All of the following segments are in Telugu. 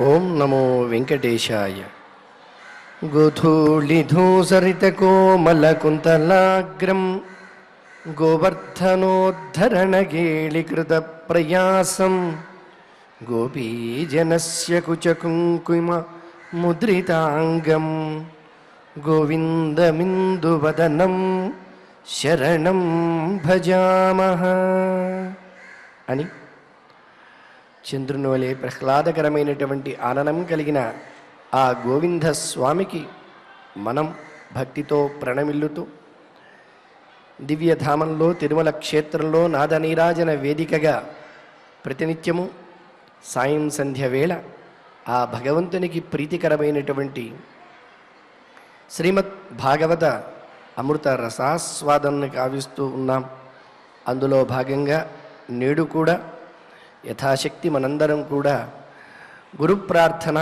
ఓం నమో వెంకటేశాయ. గోధూళిధూసరితకోమలకుంతలాగ్రం గోవర్ధనోద్ధరణగేళికృత ప్రయాసం గోపీజనస్య కుచకుంకుమ ముద్రితాంగం గోవిందమిందువదనం శరణం భజామః అని చంద్రుని వలె ప్రహ్లాదకరమైనటువంటి ఆననం కలిగిన ఆ గోవింద స్వామికి మనం భక్తితో ప్రణమిల్లుతూ దివ్యధామంలో తిరుమల క్షేత్రంలో నాదనీరాజన వేదికగా ప్రతినిత్యము సాయం సంధ్య వేళ ఆ భగవంతునికి ప్రీతికరమైనటువంటి శ్రీమద్ భాగవత అమృత రసాస్వాదాన్ని కావిస్తూ ఉన్నాం. అందులో భాగంగా నేడు కూడా యథాశక్తి మనందరం కూడా గురు ప్రార్థన,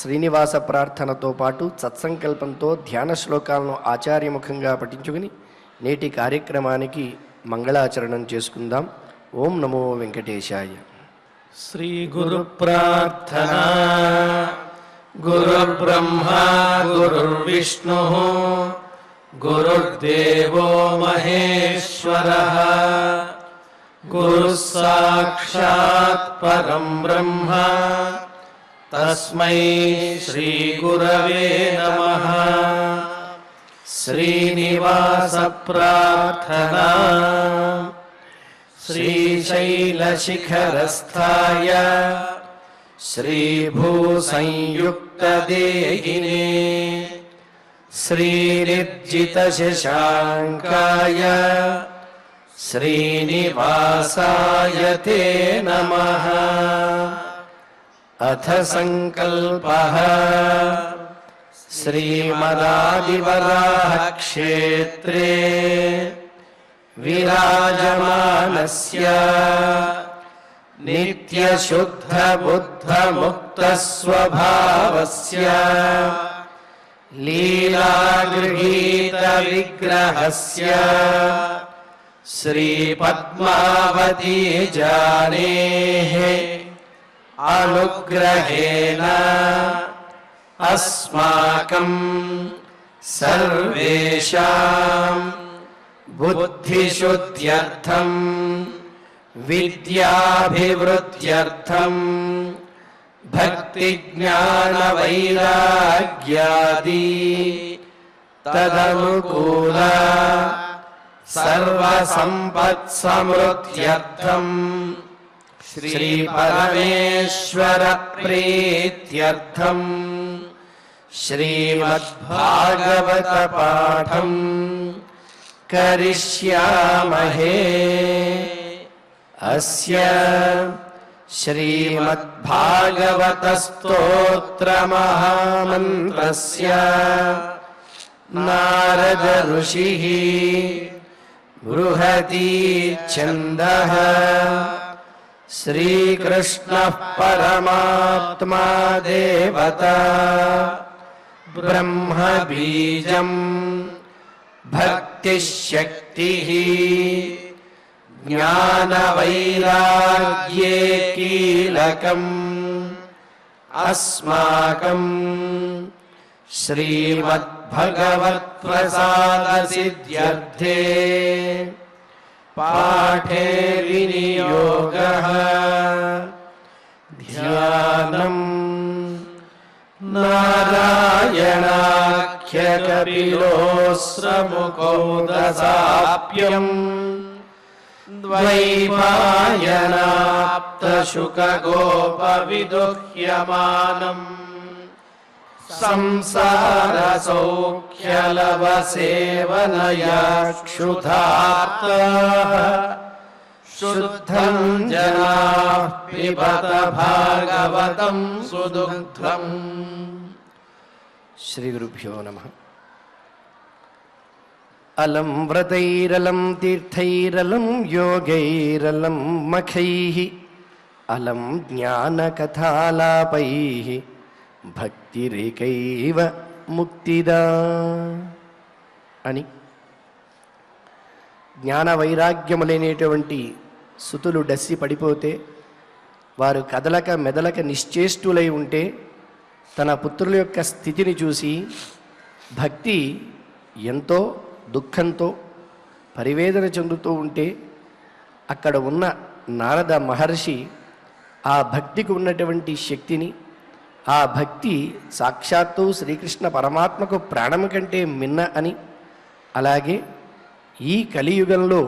శ్రీనివాస ప్రార్థనతో పాటు సత్సంకల్పంతో ధ్యాన శ్లోకాలను ఆచార్యముఖంగా పఠించుకుని నేటి కార్యక్రమానికి మంగళాచరణం చేసుకుందాం. ఓం నమో వెంకటేశాయ. శ్రీ గురు ప్రార్థన. గురు బ్రహ్మా గురుర్విష్ణు గురుర్దేవో మహేశ్వరః గురు సాక్షాత్ పరం బ్రహ్మ తస్మై శ్రీ గురవే నమః. శ్రీనివాస ప్రార్థనా. శ్రీశైలశిఖరస్థాయ శ్రీభూసంయుక్తదేహినే శ్రీనిర్జితశశాంకాయ శ్రీనివాసాయ తే నమః. అథ సంకల్పః. శ్రీమదాదివరాహ క్షేత్రే విరాజమానస్య నిత్యశుద్ధ బుద్ధ ముక్త స్వభావస్య లీలాగృహీత విగ్రహస్య శ్రీ పద్మావతీ జానేః అనుగ్రహేణ అస్మాకం సర్వేషాం బుద్ధిశుద్ధ్యర్థం విద్యాభివృద్ధ్యర్థం భక్తి జ్ఞాన వైరాగ్యాది తదనుకూల సర్వ సంపత్ సమృద్ధ్యర్థం శ్రీ పరమేశ్వర ప్రీత్యర్థం శ్రీమద్భాగవత పాఠం కరిష్యామహే. అస్య శ్రీమద్భాగవత స్తోత్ర మహామంత్రస్య నారద ఋషిః బృహతి ఛందః శ్రీకృష్ణః పరమాత్మా దేవతా బ్రహ్మ బీజం భక్తిశక్తిః జ్ఞానవైరాగ్యే కీలకం అస్మాకం శ్రీమద్భగవత్ప్రసాదసిద్ధ్యర్థే పాఠే వినియోగః. ధ్యానం. నారాయణాఖ్యకపిలోస్రముఖో దశాప్యం ద్వైపాయనాప్తశుకగోపవిదుహ్యమానం సంసారసౌఖ్యలవసేవనయా క్షుధార్తాః శుద్ధం జనాః పిబత భాగవతం సుదుగ్ధం. శ్రీ గురుభ్యో నమః. అలం వ్రతైరలం తీర్థైరలం యోగైరలం మఖైః అలం జ్ఞానకథాలాపైః భక్తిరేకైవ ముక్తిదా అని జ్ఞాన వైరాగ్యములైనటువంటి సుతులు డస్సి పడిపోతే వారు కదలక మెదలక నిశ్చేష్టులై ఉంటే తన పుత్రుల యొక్క స్థితిని చూసి భక్తి ఎంతో దుఃఖంతో పరివేదన చెందుతూ ఉంటే అక్కడ ఉన్న నారద మహర్షి ఆ భక్తికి ఉన్నటువంటి శక్తిని, ఆ భక్తి సాక్షాత్తు శ్రీకృష్ణ పరమాత్మకు ప్రాణము కంటే మిన్న అని, అలాగే ఈ కలియుగంలో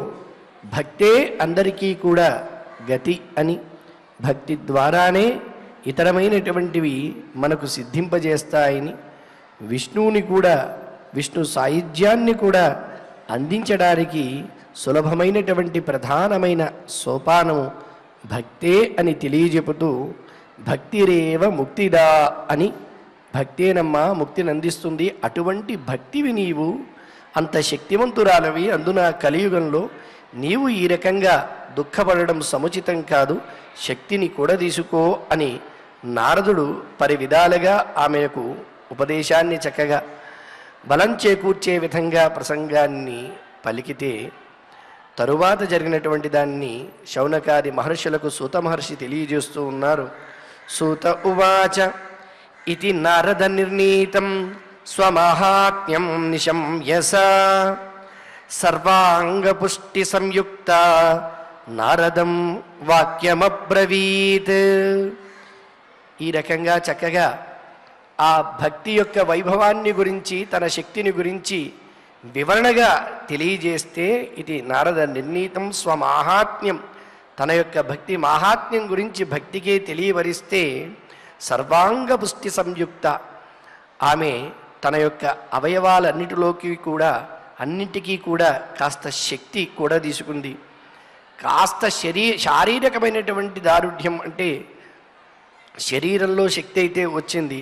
భక్తే అందరికీ కూడా గతి అని, భక్తి ద్వారానే ఇతరమైనటువంటివి మనకు సిద్ధింపజేస్తాయని, విష్ణువుని కూడా విష్ణు సాయుధ్యాన్ని కూడా అందించడానికి సులభమైనటువంటి ప్రధానమైన సోపానము భక్తే అని తెలియజెపుతూ భక్తిరేవ ముక్తిదా అని, భక్తేనమ్మా ముక్తిని అందిస్తుంది, అటువంటి భక్తివి నీవు అంత శక్తివంతురాలవి, అందున కలియుగంలో నీవు ఈ రకంగా దుఃఖపడడం సముచితం కాదు, శక్తిని కూడా తీసుకో అని నారదుడు పరివిధాలుగా ఆమెకు ఉపదేశాన్ని చక్కగా బలం చేకూర్చే విధంగా ప్రసంగాన్ని పలికితే తరువాత జరిగినటువంటి దాన్ని శౌనకాది మహర్షులకు సూత మహర్షి తెలియజేస్తూ ఉన్నారు. సూత ఉవాచ ఇతి నారద నిర్ణీతం స్వమహాత్మ్యం నిశంయస సర్వాంగపుష్టి సంయుక్త నారదం వాక్యమబ్రవీత్. ఈ రకంగా చక్కగా ఆ భక్తి యొక్క వైభవాన్ని గురించి, తన శక్తిని గురించి వివరణగా తెలియజేస్తే ఇది నారద నిర్ణీతం స్వమాహాత్మ్యం, తన యొక్క భక్తి మాహాత్మ్యం గురించి భక్తికే తెలియవరిస్తే సర్వాంగ పుష్టి సంయుక్త, ఆమె తన యొక్క అవయవాలన్నిటిలోకి కూడా అన్నింటికీ కూడా కాస్త శక్తి కూడా తీసుకుంది. కాస్త శారీరకమైనటువంటి దారుఢ్యం అంటే శరీరంలో శక్తి అయితే వచ్చింది,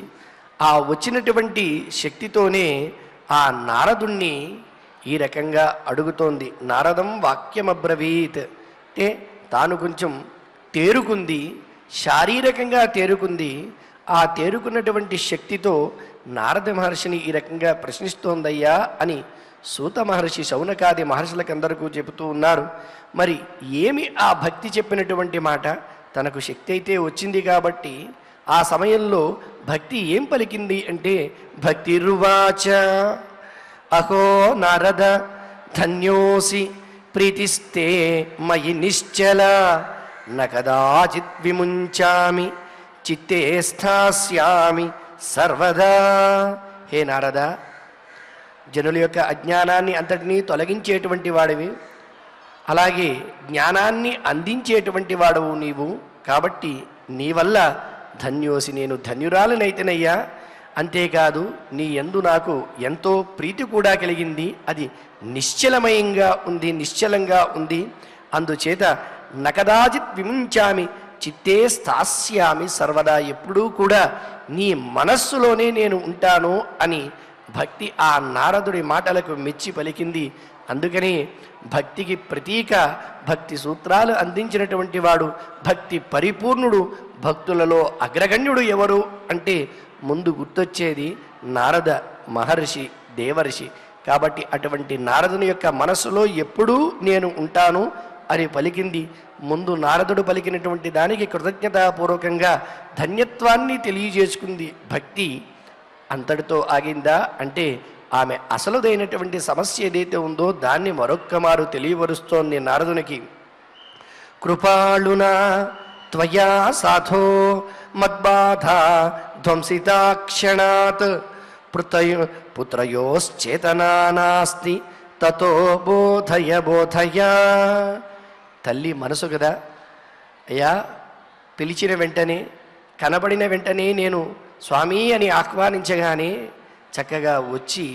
ఆ వచ్చినటువంటి శక్తితోనే ఆ నారదుణ్ణి ఈ రకంగా అడుగుతోంది. నారదం వాక్యమబ్రవీత్ అంటే తాను కొంచెం తేరుకుంది, శారీరకంగా తేరుకుంది. ఆ తేరుకున్నటువంటి శక్తితో నారద మహర్షిని ఈ రకంగా ప్రశ్నిస్తోందయ్యా అని సూత మహర్షి శౌనకాది మహర్షులకందరికీ చెబుతూ ఉన్నారు. మరి ఏమి ఆ భక్తి చెప్పినటువంటి మాట? తనకు శక్తి అయితే వచ్చింది కాబట్టి ఆ సమయంలో భక్తి ఏం పలికింది అంటే భక్తిరువాచ అహో నారద ధన్యోసి ప్రీతిస్తే మయి నిశ్చల న కదాచిత్ విముంచామి చిత్తే స్థాస్యామి సర్వదా. హే నారద, జనుల యొక్క అజ్ఞానాన్ని అంతటినీ తొలగించేటువంటి వాడివి, అలాగే జ్ఞానాన్ని అందించేటువంటి వాడవు నీవు, కాబట్టి నీ వల్ల ధన్యోసి, నేను ధన్యురాలనైతేనయ్యా. అంతేకాదు నీ యందు నాకు ఎంతో ప్రీతి కూడా కలిగింది, అది నిశ్చలమయంగా ఉంది, నిశ్చలంగా ఉంది. అందుచేత నకదాచిత్ విముంచామి చిత్తే స్థాస్యామి సర్వదా, ఎప్పుడూ కూడా నీ మనస్సులోనే నేను ఉంటాను అని భక్తి ఆ నారదుడి మాటలకు మెచ్చి పలికింది. అందుకని భక్తికి ప్రతీక, భక్తి సూత్రాలు అందించినటువంటి వాడు, భక్తి పరిపూర్ణుడు, భక్తులలో అగ్రగణ్యుడు ఎవరు అంటే ముందు గుర్తొచ్చేది నారద మహర్షి, దేవర్షి. కాబట్టి అటువంటి నారదుని యొక్క మనస్సులో ఎప్పుడూ నేను ఉంటాను అని పలికింది. ముందు నారదుడు పలికినటువంటి దానికి కృతజ్ఞతాపూర్వకంగా ధన్యత్వాన్ని తెలియజేసుకుంది. భక్తి అంతటితో ఆగిందా అంటే ఆమె అసలుదైనటువంటి సమస్య ఏదైతే ఉందో దాన్ని మరొక్క మారు తెలియవరుస్తోంది నారదునికి. కృపాళునా త్వయా సాధో మద్బాధ ధ్వంసితాక్షణాత్ పుత్రయోశ్చేతనా నాస్తి తతో బోధయ బోధయ. తల్లి మనసు కదా అయ్యా, పిలిచిన వెంటనే కనబడిన వెంటనే నేను స్వామి అని ఆహ్వానించగానే చక్కగా వచ్చి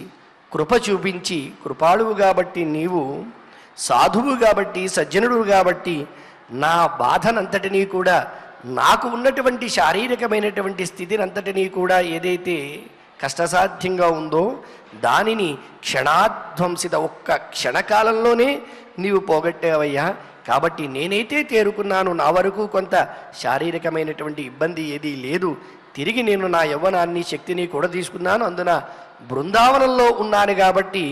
కృప చూపించి, కృపాళువు కాబట్టి నీవు, సాధువు కాబట్టి, సజ్జనుడు కాబట్టి నా బాధనంతటినీ కూడా, నాకు ఉన్నటువంటి శారీరకమైనటువంటి స్థితిని అంతటినీ కూడా ఏదైతే కష్టసాధ్యంగా ఉందో దానిని క్షణాధ్వంసిత, ఒక్క క్షణకాలంలోనే నీవు పోగొట్టావయ్యా. కాబట్టి నేనైతే తేరుకున్నాను, నా వరకు కొంత శారీరకమైనటువంటి ఇబ్బంది ఏదీ లేదు, తిరిగి నేను నా యవ్వనాన్ని శక్తిని కూడా తీసుకున్నాను. అందున బృందావనంలో ఉన్నాను కాబట్టి,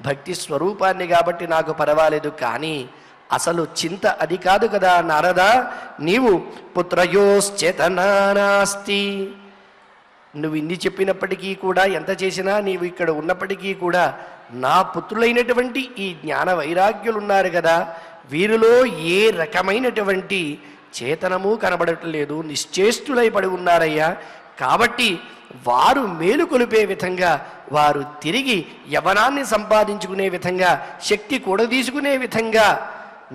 భక్తి స్వరూపాన్ని కాబట్టి నాకు పర్వాలేదు. కానీ అసలు చింత అది కాదు కదా నారదా, నీవు పుత్రయోశ్చేతనా నాస్తి. నువ్వు ఇన్ని చెప్పినప్పటికీ కూడా, ఎంత చేసినా నీవు ఇక్కడ ఉన్నప్పటికీ కూడా నా పుత్రులైనటువంటి ఈ జ్ఞాన వైరాగ్యులు ఉన్నారు కదా, వీరిలో ఏ రకమైనటువంటి చేతనము కనబడట్లేదు, నిశ్చేష్టులై పడి ఉన్నారయ్యా. కాబట్టి వారు మేలుకొలిపే విధంగా, వారు తిరిగి యవనాన్ని సంపాదించుకునే విధంగా, శక్తి కూడదీసుకునే విధంగా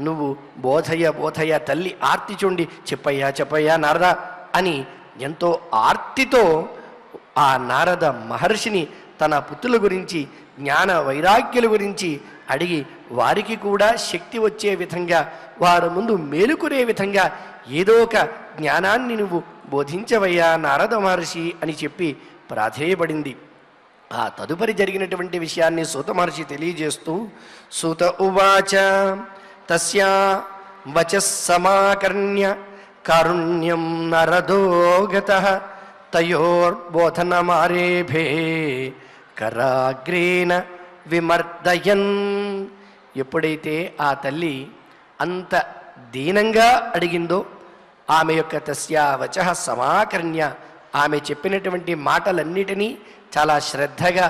నువ్వు బోధయ బోధయ తల్లి ఆర్తి చూండి, చెప్పయ్యా చెప్పయ్యా నారద అని ఎంతో ఆర్తితో ఆ నారద మహర్షిని తన పుత్రుల గురించి, జ్ఞాన వైరాగ్యుల గురించి అడిగి వారికి కూడా శక్తి వచ్చే విధంగా, వారు ముందు మేలుకునే విధంగా ఏదో ఒక జ్ఞానాన్ని నువ్వు బోధించవయ్యా నారద మహర్షి అని చెప్పి ప్రాధేయపడింది. ఆ తదుపరి జరిగినటువంటి విషయాన్ని సూత మహర్షి తెలియజేస్తూ, సూత ఉవాచ తస్యా వచః సమాకర్ణ్య కారుణ్యం నరదోగతః తయోర్బోధనమారేభే కరాగ్రేణ విమర్దయన్. ఎప్పుడైతే ఆ తల్లి అంత దీనంగా అడిగిందో, ఆమె యొక్క తస్యా వచః సమాకర్ణ్య, ఆమె చెప్పినటువంటి మాటలన్నిటినీ చాలా శ్రద్ధగా,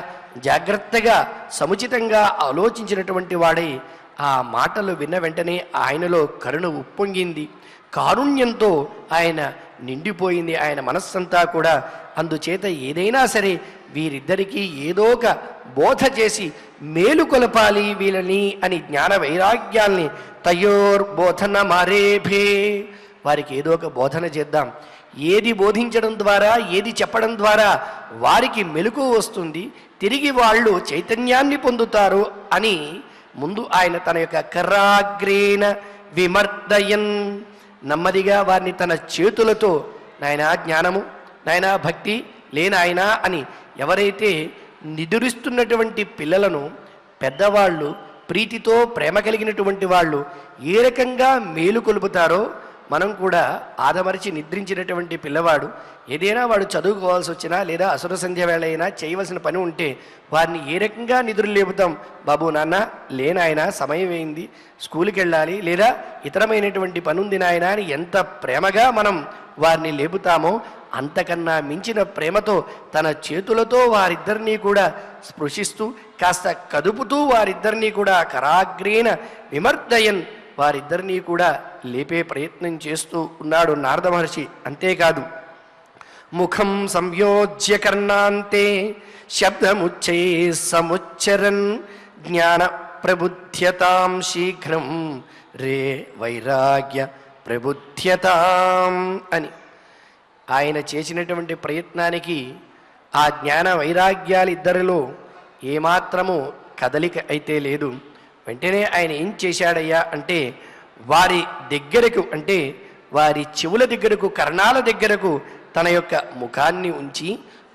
జాగ్రత్తగా, సముచితంగా ఆలోచించినటువంటి వాడై ఆ మాటలు విన్న వెంటనే ఆయనలో కరుణ ఉప్పొంగింది, కారుణ్యంతో ఆయన నిండిపోయింది ఆయన మనస్సంతా కూడా. అందుచేత ఏదైనా సరే వీరిద్దరికీ ఏదో ఒక బోధ చేసి మేలు కొలపాలి వీళ్ళని అని జ్ఞాన వైరాగ్యాల్ని తయోర్బోధన మారేభే, వారికి ఏదో ఒక బోధన చేద్దాం. ఏది బోధించడం ద్వారా, ఏది చెప్పడం ద్వారా వారికి మెలకు వస్తుంది, తిరిగి వాళ్ళు చైతన్యాన్ని పొందుతారు అని ముందు ఆయన తన యొక్క కరాగ్రేణ విమర్దయన్, నెమ్మదిగా వారిని తన చేతులతో, నాయనా జ్ఞానము, నాయనా భక్తి లేనాయనా అని ఎవరైతే నిదురిస్తున్నటువంటి పిల్లలను పెద్దవాళ్ళు ప్రీతితో ప్రేమ కలిగినటువంటి వాళ్ళు ఏ రకంగా మేలు కొలుపుతారో, మనం కూడా ఆదమరిచి నిద్రించినటువంటి పిల్లవాడు ఏదైనా వాడు చదువుకోవాల్సి వచ్చినా లేదా అసుర సంధ్య వేళ అయినా చేయవలసిన పని ఉంటే వారిని ఏ రకంగా నిద్రలు లేపుతాం, బాబు నాన్న లేనాయన సమయం అయింది స్కూల్కి వెళ్ళాలి లేదా ఇతరమైనటువంటి పని ఉంది నాయన అని ఎంత ప్రేమగా మనం వారిని లేపుతామో, అంతకన్నా మించిన ప్రేమతో తన చేతులతో వారిద్దరినీ కూడా స్పృశిస్తూ కాస్త కదుపుతూ వారిద్దరినీ కూడా కరాగ్రేణ విమర్దయన్, వారిద్దరినీ కూడా లేపే ప్రయత్నం చేస్తూ ఉన్నాడు నారద మహర్షి. అంతేకాదు, ముఖం సంయోజ్య కర్ణాంతే శబ్దముచ్చై సముచ్చరన్ జ్ఞాన ప్రబుద్ధ్యతాం శీఘ్రం రే వైరాగ్య ప్రబుద్ధ్యతాం అని ఆయన చేసినటువంటి ప్రయత్నానికి ఆ జ్ఞాన వైరాగ్యాలు ఇద్దరిలో ఏమాత్రము కదలిక అయితే లేదు. వెంటనే ఆయన ఏం చేశాడయ్యా అంటే, వారి దగ్గరకు, అంటే వారి చెవుల దగ్గరకు, కర్ణాల దగ్గరకు తన యొక్క ముఖాన్ని ఉంచి,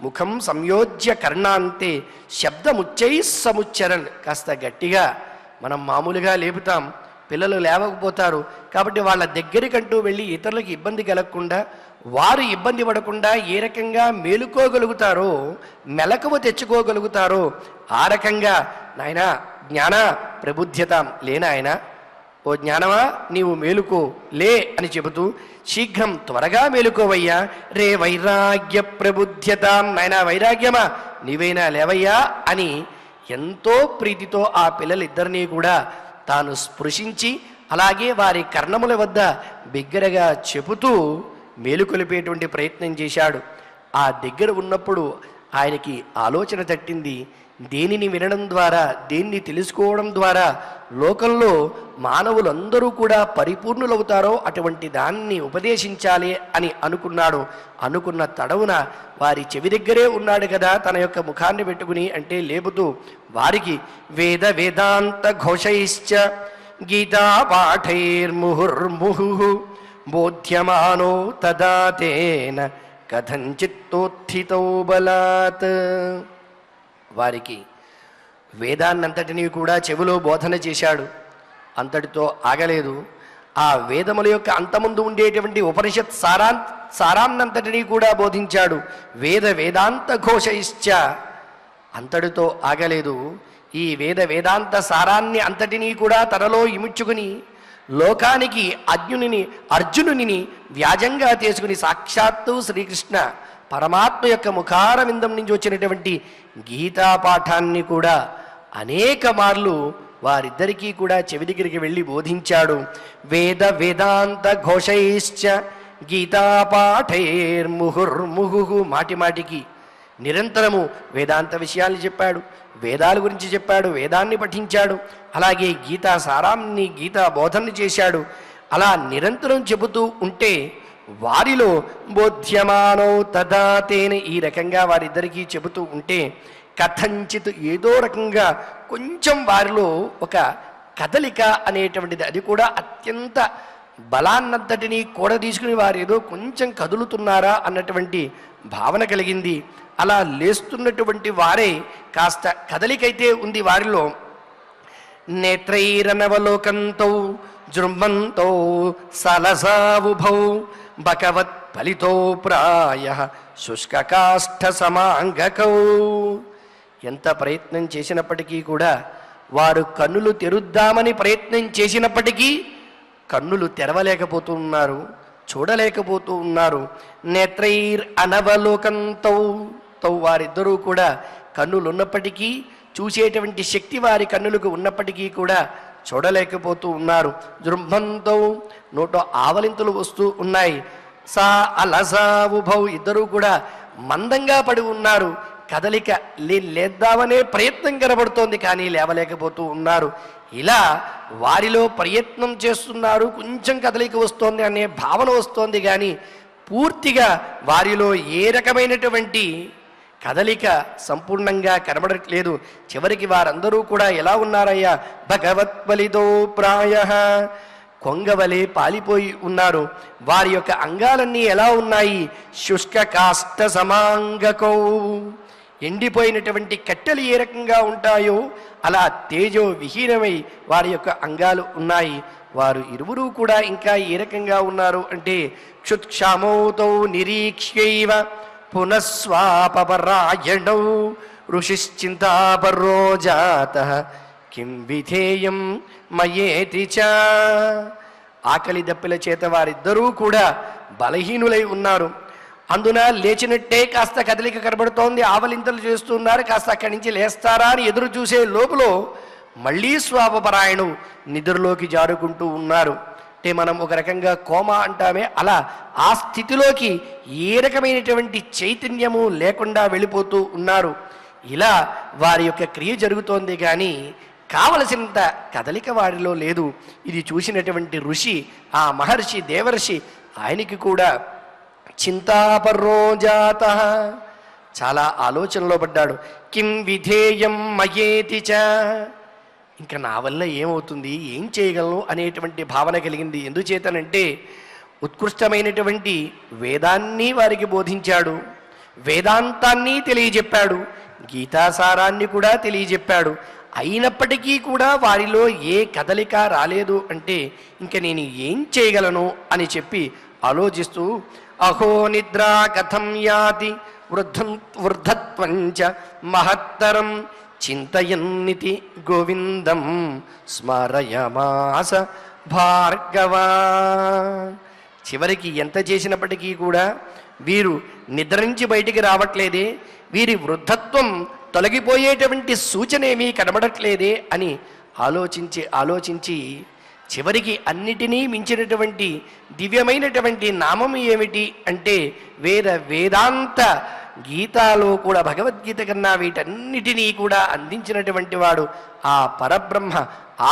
ముఖం సంయోజ్య కర్ణాంతే శబ్దముచ్చై సముచ్చరన్, కాస్త గట్టిగా మనం మామూలుగా లేపుతాం, పిల్లలు లేవకపోతారు కాబట్టి వాళ్ళ దగ్గరికంటూ వెళ్ళి ఇతరులకు ఇబ్బంది కలగకుండా, వారు ఇబ్బంది పడకుండా ఏ రకంగా మేలుకోగలుగుతారో, మెలకువ తెచ్చుకోగలుగుతారో ఆ రకంగా నాయన జ్ఞాన ప్రబుద్ధ్యతాం, లేనాయన ఓ జ్ఞానమా నీవు మేలుకో లే అని చెబుతూ, శీఘ్రం త్వరగా మేలుకోవయ్యా, రే వైరాగ్య ప్రబుద్ధ్యతాం, నాయన వైరాగ్యమా నీవైనా లేవయ్యా అని ఎంతో ప్రీతితో ఆ పిల్లలిద్దరినీ కూడా తాను స్పృశించి అలాగే వారి కర్ణముల వద్ద బిగ్గరగా చెబుతూ మేలుకొలిపేటువంటి ప్రయత్నం చేశాడు. ఆ దగ్గర ఉన్నప్పుడు ఆయనకి ఆలోచన తట్టింది, దేనిని వినడం ద్వారా, దేన్ని తెలుసుకోవడం ద్వారా లోకంలో మానవులందరూ కూడా పరిపూర్ణులవుతారో అటువంటి దాన్ని ఉపదేశించాలి అని అనుకున్నాడు. అనుకున్న తడవున వారి చెవి దగ్గరే ఉన్నాడు కదా తన యొక్క ముఖాన్ని పెట్టుకుని, అంటే లేపుతూ వారికి వేద వేదాంత ఘోషైశ్చ గీతా పాఠైర్ముహుర్ముహు బోధ్యమానో తదా తేన కథంచిత్తోత్థితో బలాత్. వారికి వేదాన్నంతటినీ కూడా చెవిలో బోధన చేశాడు. అంతటితో ఆగలేదు. ఆ వేదముల యొక్క అంతముందు ఉండేటువంటి ఉపనిషత్ సారాన్నంతటినీ కూడా బోధించాడు. వేద వేదాంత ఘోషైశ్చ, అంతటితో ఆగలేదు. ఈ వేద వేదాంత సారాన్ని అంతటినీ కూడా తనలో ఇముడ్చుకుని లోకానికి అర్జునుని వ్యాజంగా తీసుకుని సాక్షాత్తు శ్రీకృష్ణ పరమాత్మ యొక్క ముఖారవిందం నుంచి వచ్చినటువంటి గీతా పాఠాన్ని కూడా అనేక మార్లు వారిద్దరికీ కూడా చెవి దగ్గరికి వెళ్ళి బోధించాడు. వేదాంత ఘోషైశ్చ గీతాపాఠైర్ముహుర్ముహు, మాటి మాటికి నిరంతరము వేదాంత విషయాలు చెప్పాడు, వేదాల గురించి చెప్పాడు, వేదాన్ని పఠించాడు. అలాగే గీతా సారాన్ని గీతా బోధనని చేశాడు. అలా నిరంతరం చెబుతూ ఉంటే వారిలో బోధ్యమానో తదా తేన, ఈ రకంగా వారిద్దరికీ చెబుతూ ఉంటే కథంచిత్ ఏదో రకంగా కొంచెం వారిలో ఒక కదలిక అనేటువంటిది, అది కూడా అత్యంత బలాన్నంతటినీ కూడా తీసుకుని వారు ఏదో కొంచెం కదులుతున్నారా అన్నటువంటి భావన కలిగింది. అలా లేస్తున్నటువంటి వారే కాస్త కదలికైతే ఉంది వారిలో. నేత్రైరనవలోకంతో జృంభంతో సలసావుభౌ భగవత్ ఫలితో ప్రాయ శుష్కకాష్ఠ సమాంగకౌ. ఎంత ప్రయత్నం చేసినప్పటికీ కూడా వారు కన్నులు తెరుద్దామని ప్రయత్నం చేసినప్పటికీ కన్నులు తెరవలేకపోతూ ఉన్నారు, చూడలేకపోతూ ఉన్నారు. నేత్రైర్ అనవలోకంతో, వారిద్దరూ కూడా కన్నులు ఉన్నప్పటికీ, చూసేటువంటి శక్తి వారి కన్నులకు ఉన్నప్పటికీ కూడా చూడలేకపోతూ ఉన్నారు. జృంభంతో, నోట ఆవలింతలు వస్తూ ఉన్నాయి. సా అలసావుభౌ, ఇద్దరూ కూడా మందంగా పడి ఉన్నారు. కదలిక లేద్దామనే ప్రయత్నం కనబడుతోంది, కానీ లేవలేకపోతూ ఉన్నారు. ఇలా వారిలో ప్రయత్నం చేస్తున్నారు, కొంచెం కదలిక వస్తోంది అనే భావన వస్తోంది, కానీ పూర్తిగా వారిలో ఏ రకమైనటువంటి కదలిక సంపూర్ణంగా కనబడట్లేదు. చివరికి వారందరూ కూడా ఎలా ఉన్నారయ్యా, భగవత్బలితో ప్రాయ, కొంగవలే పాలిపోయి ఉన్నారు. వారి యొక్క అంగాలన్నీ ఎలా ఉన్నాయి, శుష్క కాష్ట సమాంగకౌ, ఎండిపోయినటువంటి కట్టెలు ఏ రకంగా ఉంటాయో అలా తేజో విహీనమై వారి యొక్క అంగాలు ఉన్నాయి. వారు ఇరువురు కూడా ఇంకా ఏ రకంగా ఉన్నారు అంటే క్షుత్క్షామౌతౌ నిరీక్ష్యైవ పునఃస్వాపరాయణౌ ఋషిశ్చింతాపరో జాతః కిం విధేయం మయేతి చ. ఆకలి దప్పిల చేత వారిద్దరూ కూడా బలహీనులై ఉన్నారు. అందున లేచినట్టే కాస్త కదలిక కనబడుతోంది, ఆవలింతలు చేస్తున్నారు. కాస్త అక్కడి నుంచి లేస్తారా అని ఎదురు చూసే లోపల మళ్ళీ స్వాపపరాయణం నిద్రలోకి జారుకుంటూ ఉన్నారు. అంటే మనం ఒక రకంగా కోమా అంటామే, అలా ఆ స్థితిలోకి ఏ రకమైనటువంటి చైతన్యము లేకుండా వెళ్ళిపోతూ ఉన్నారు. ఇలా వారి యొక్క క్రియ జరుగుతోంది, కానీ కావలసినంత కదలిక వారిలో లేదు. ఇది చూసినటువంటి ఋషి, ఆ మహర్షి దేవర్షి, ఆయనకి కూడా చింతాపర్రో జాతః, చాలా ఆలోచనలో పడ్డాడు. కిం విధేయం మయేతి చ, ఇంకా నా వల్ల ఏమవుతుంది, ఏం చేయగలను అనేటువంటి భావన కలిగింది. ఎందుచేతనంటే ఉత్కృష్టమైనటువంటి వేదాన్ని వారికి బోధించాడు, వేదాంతాన్ని తెలియజెప్పాడు, గీతాసారాన్ని కూడా తెలియజెప్పాడు. అయినప్పటికీ కూడా వారిలో ఏ కదలిక రాలేదు అంటే ఇంకా నేను ఏం చేయగలను అని చెప్పి ఆలోచిస్తూ అహో నిద్రా కథం యాతి వృద్ధత్వంచ మహత్తరం చింతయన్నితి గోవిందం స్మరయమాస భార్గవా. చివరికి ఎంత చేసినప్పటికీ కూడా వీరు నిద్ర నుంచి బయటికి రావట్లేదే, వీరి వృద్ధత్వం తొలగిపోయేటువంటి సూచనేమీ కనబడట్లేదే అని ఆలోచించి చివరికి అన్నిటినీ మించినటువంటి దివ్యమైనటువంటి నామం ఏమిటి అంటే వేదాంత గీతాలో కూడా భగవద్గీత కన్నా వీటన్నిటినీ కూడా అందించినటువంటి వాడు ఆ పరబ్రహ్మ.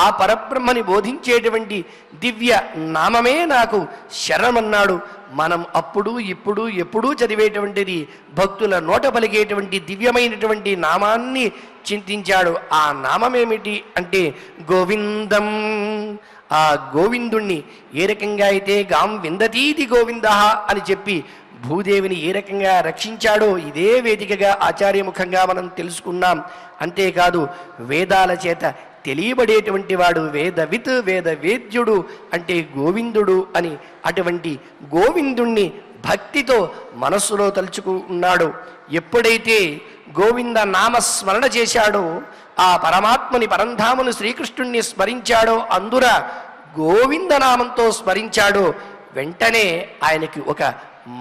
ఆ పరబ్రహ్మని బోధించేటువంటి దివ్య నామమే నాకు శరణమన్నాడు. మనం అప్పుడు ఇప్పుడు ఎప్పుడూ చదివేటువంటిది భక్తుల నోట పలికేటువంటి దివ్యమైనటువంటి నామాన్ని చింతించాడు. ఆ నామమేమిటి అంటే గోవిందం. ఆ గోవిందుణ్ణి ఏ రకంగా అయితే గాం విందతీతి గోవింద అని చెప్పి భూదేవిని ఏ రకంగా రక్షించాడో ఇదే వేదికగా ఆచార్యముఖంగా మనం తెలుసుకున్నాం. అంతేకాదు వేదాల చేత తెలియబడేటువంటి వాడు వేదవిత్, వేదవేద్యుడు అంటే గోవిందుడు అని. అటువంటి గోవిందుణ్ణి భక్తితో మనస్సులో తలుచుకున్నాడు. ఎప్పుడైతే గోవింద నామస్మరణ చేశాడో, ఆ పరమాత్మని పరంధామును శ్రీకృష్ణుణ్ణి స్మరించాడో అందున గోవిందనామంతో స్మరించాడో వెంటనే ఆయనకి ఒక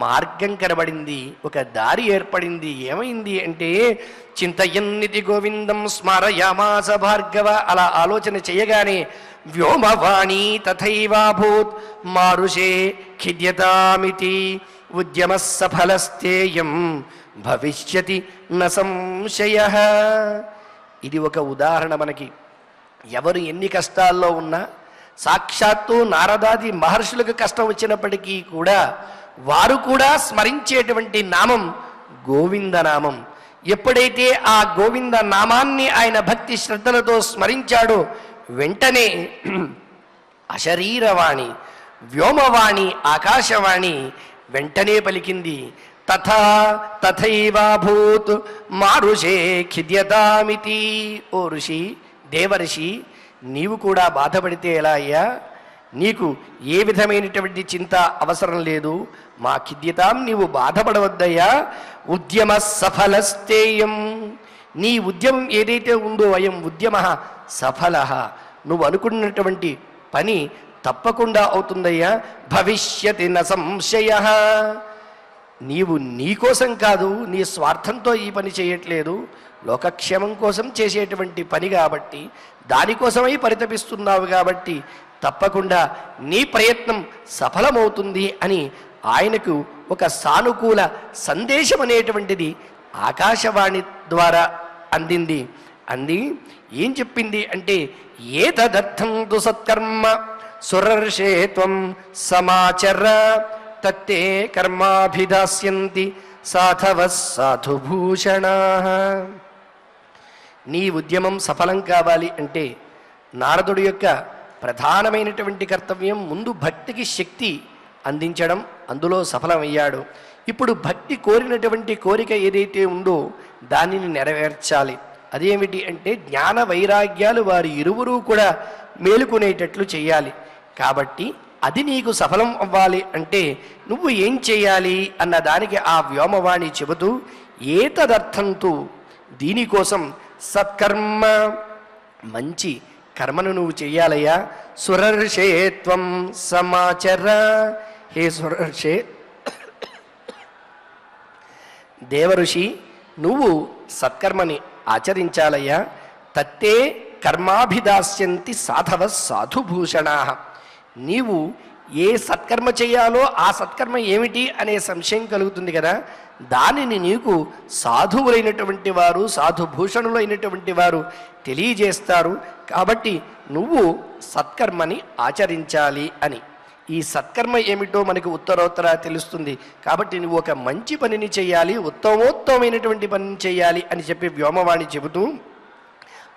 మార్గం కనబడింది, ఒక దారి ఏర్పడింది. ఏమైంది అంటే చింతయన్నితి గోవిందం స్మరయామాస భార్గవ. అలా ఆలోచన చేయగానే వ్యోమవాణి తథైవాభూత్ మారుషే ఖిద్యతామితి ఉద్యమ సఫలస్తేయం భవిష్యతి న సంశయః. ఇది ఒక ఉదాహరణ మనకి. ఎవరు ఎన్ని కష్టాల్లో ఉన్నా, సాక్షాత్తు నారదాది మహర్షులకు కష్టం వచ్చినప్పటికీ కూడా వారు కూడా స్మరించేటువంటి నామం గోవిందనామం. ఎప్పుడైతే ఆ గోవింద నామాన్ని ఆయన భక్తి శ్రద్ధలతో స్మరించాడో వెంటనే అశరీరవాణి, వ్యోమవాణి, ఆకాశవాణి వెంటనే పలికింది. తథైవాభూత్ మారుషే ఖిద్యతామితి. ఓ ఋషి, దేవర్షి, నీవు కూడా బాధపడితే ఎలా అయ్యా? నీకు ఏ విధమైనటువంటి చింత అవసరం లేదు. మా ఖిద్యతాం, నీవు బాధపడవద్దయ్యా. ఉద్యమ సఫలస్తేయం. నీ ఉద్యమం ఏదైతే ఉందో అయం ఉద్యమ సఫల. నువ్వు అనుకున్నటువంటి పని తప్పకుండా అవుతుందయ్యా. భవిష్యతి న సంశయ. నీవు నీకోసం కాదు, నీ స్వార్థంతో ఈ పని చేయట్లేదు, లోకక్షేమం కోసం చేసేటువంటి పని కాబట్టి, దానికోసమై పరితపిస్తున్నావు కాబట్టి తప్పకుండా నీ ప్రయత్నం సఫలమవుతుంది అని ఆయనకు ఒక సానుకూల సందేశం అనేటువంటిది ఆకాశవాణి ద్వారా అందింది. ఏం చెప్పింది అంటే ఏతదర్థం తు సత్కర్మ సురర్షే త్వం సమాచర తత్తే కర్మాభిదాస్యంతి సాధవ సాధుభూషణా. నీ ఉద్యమం సఫలం కావాలి అంటే నారదుడి యొక్క ప్రధానమైనటువంటి కర్తవ్యం ముందు భక్తికి శక్తి అందించడం. అందులో సఫలమయ్యాడు. ఇప్పుడు భక్తి కోరినటువంటి కోరిక ఏదైతే ఉందో దానిని నెరవేర్చాలి. అదేమిటి అంటే జ్ఞాన వైరాగ్యాలు వారి ఇరువురు కూడా మేలుకునేటట్లు చేయాలి. కాబట్టి అది నీకు సఫలం అవ్వాలి అంటే నువ్వు ఏం చేయాలి అన్న దానికి ఆ వ్యోమవాణి చెబుతూ ఏతదర్థంతు, దీనికోసం సత్కర్మ, మంచి కర్మను నువ్వు చెయ్యాలయ్యా. సురర్షే త్వం సమాచర. హే సురర్షే, దేవఋషి, నువ్వు సత్కర్మని ఆచరించాలయ్యా. తత్తే కర్మాభిదాస్యంతి సాధవ సాధుభూషణా. నీవు ఏ సత్కర్మ చేయాలో ఆ సత్కర్మ ఏమిటి అనే సంశయం కలుగుతుంది కదా, దానిని నీకు సాధువులైనటువంటి వారు, సాధుభూషణులైనటువంటి వారు తెలియజేస్తారు. కాబట్టి నువ్వు సత్కర్మని ఆచరించాలి అని. ఈ సత్కర్మ ఏమిటో మనకు ఉత్తరోత్తర తెలుస్తుంది. కాబట్టి నువ్వు ఒక మంచి పనిని చేయాలి, ఉత్తమోత్తమైనటువంటి పనిని చేయాలి అని చెప్పి వ్యోమవాణి చెబుతూ,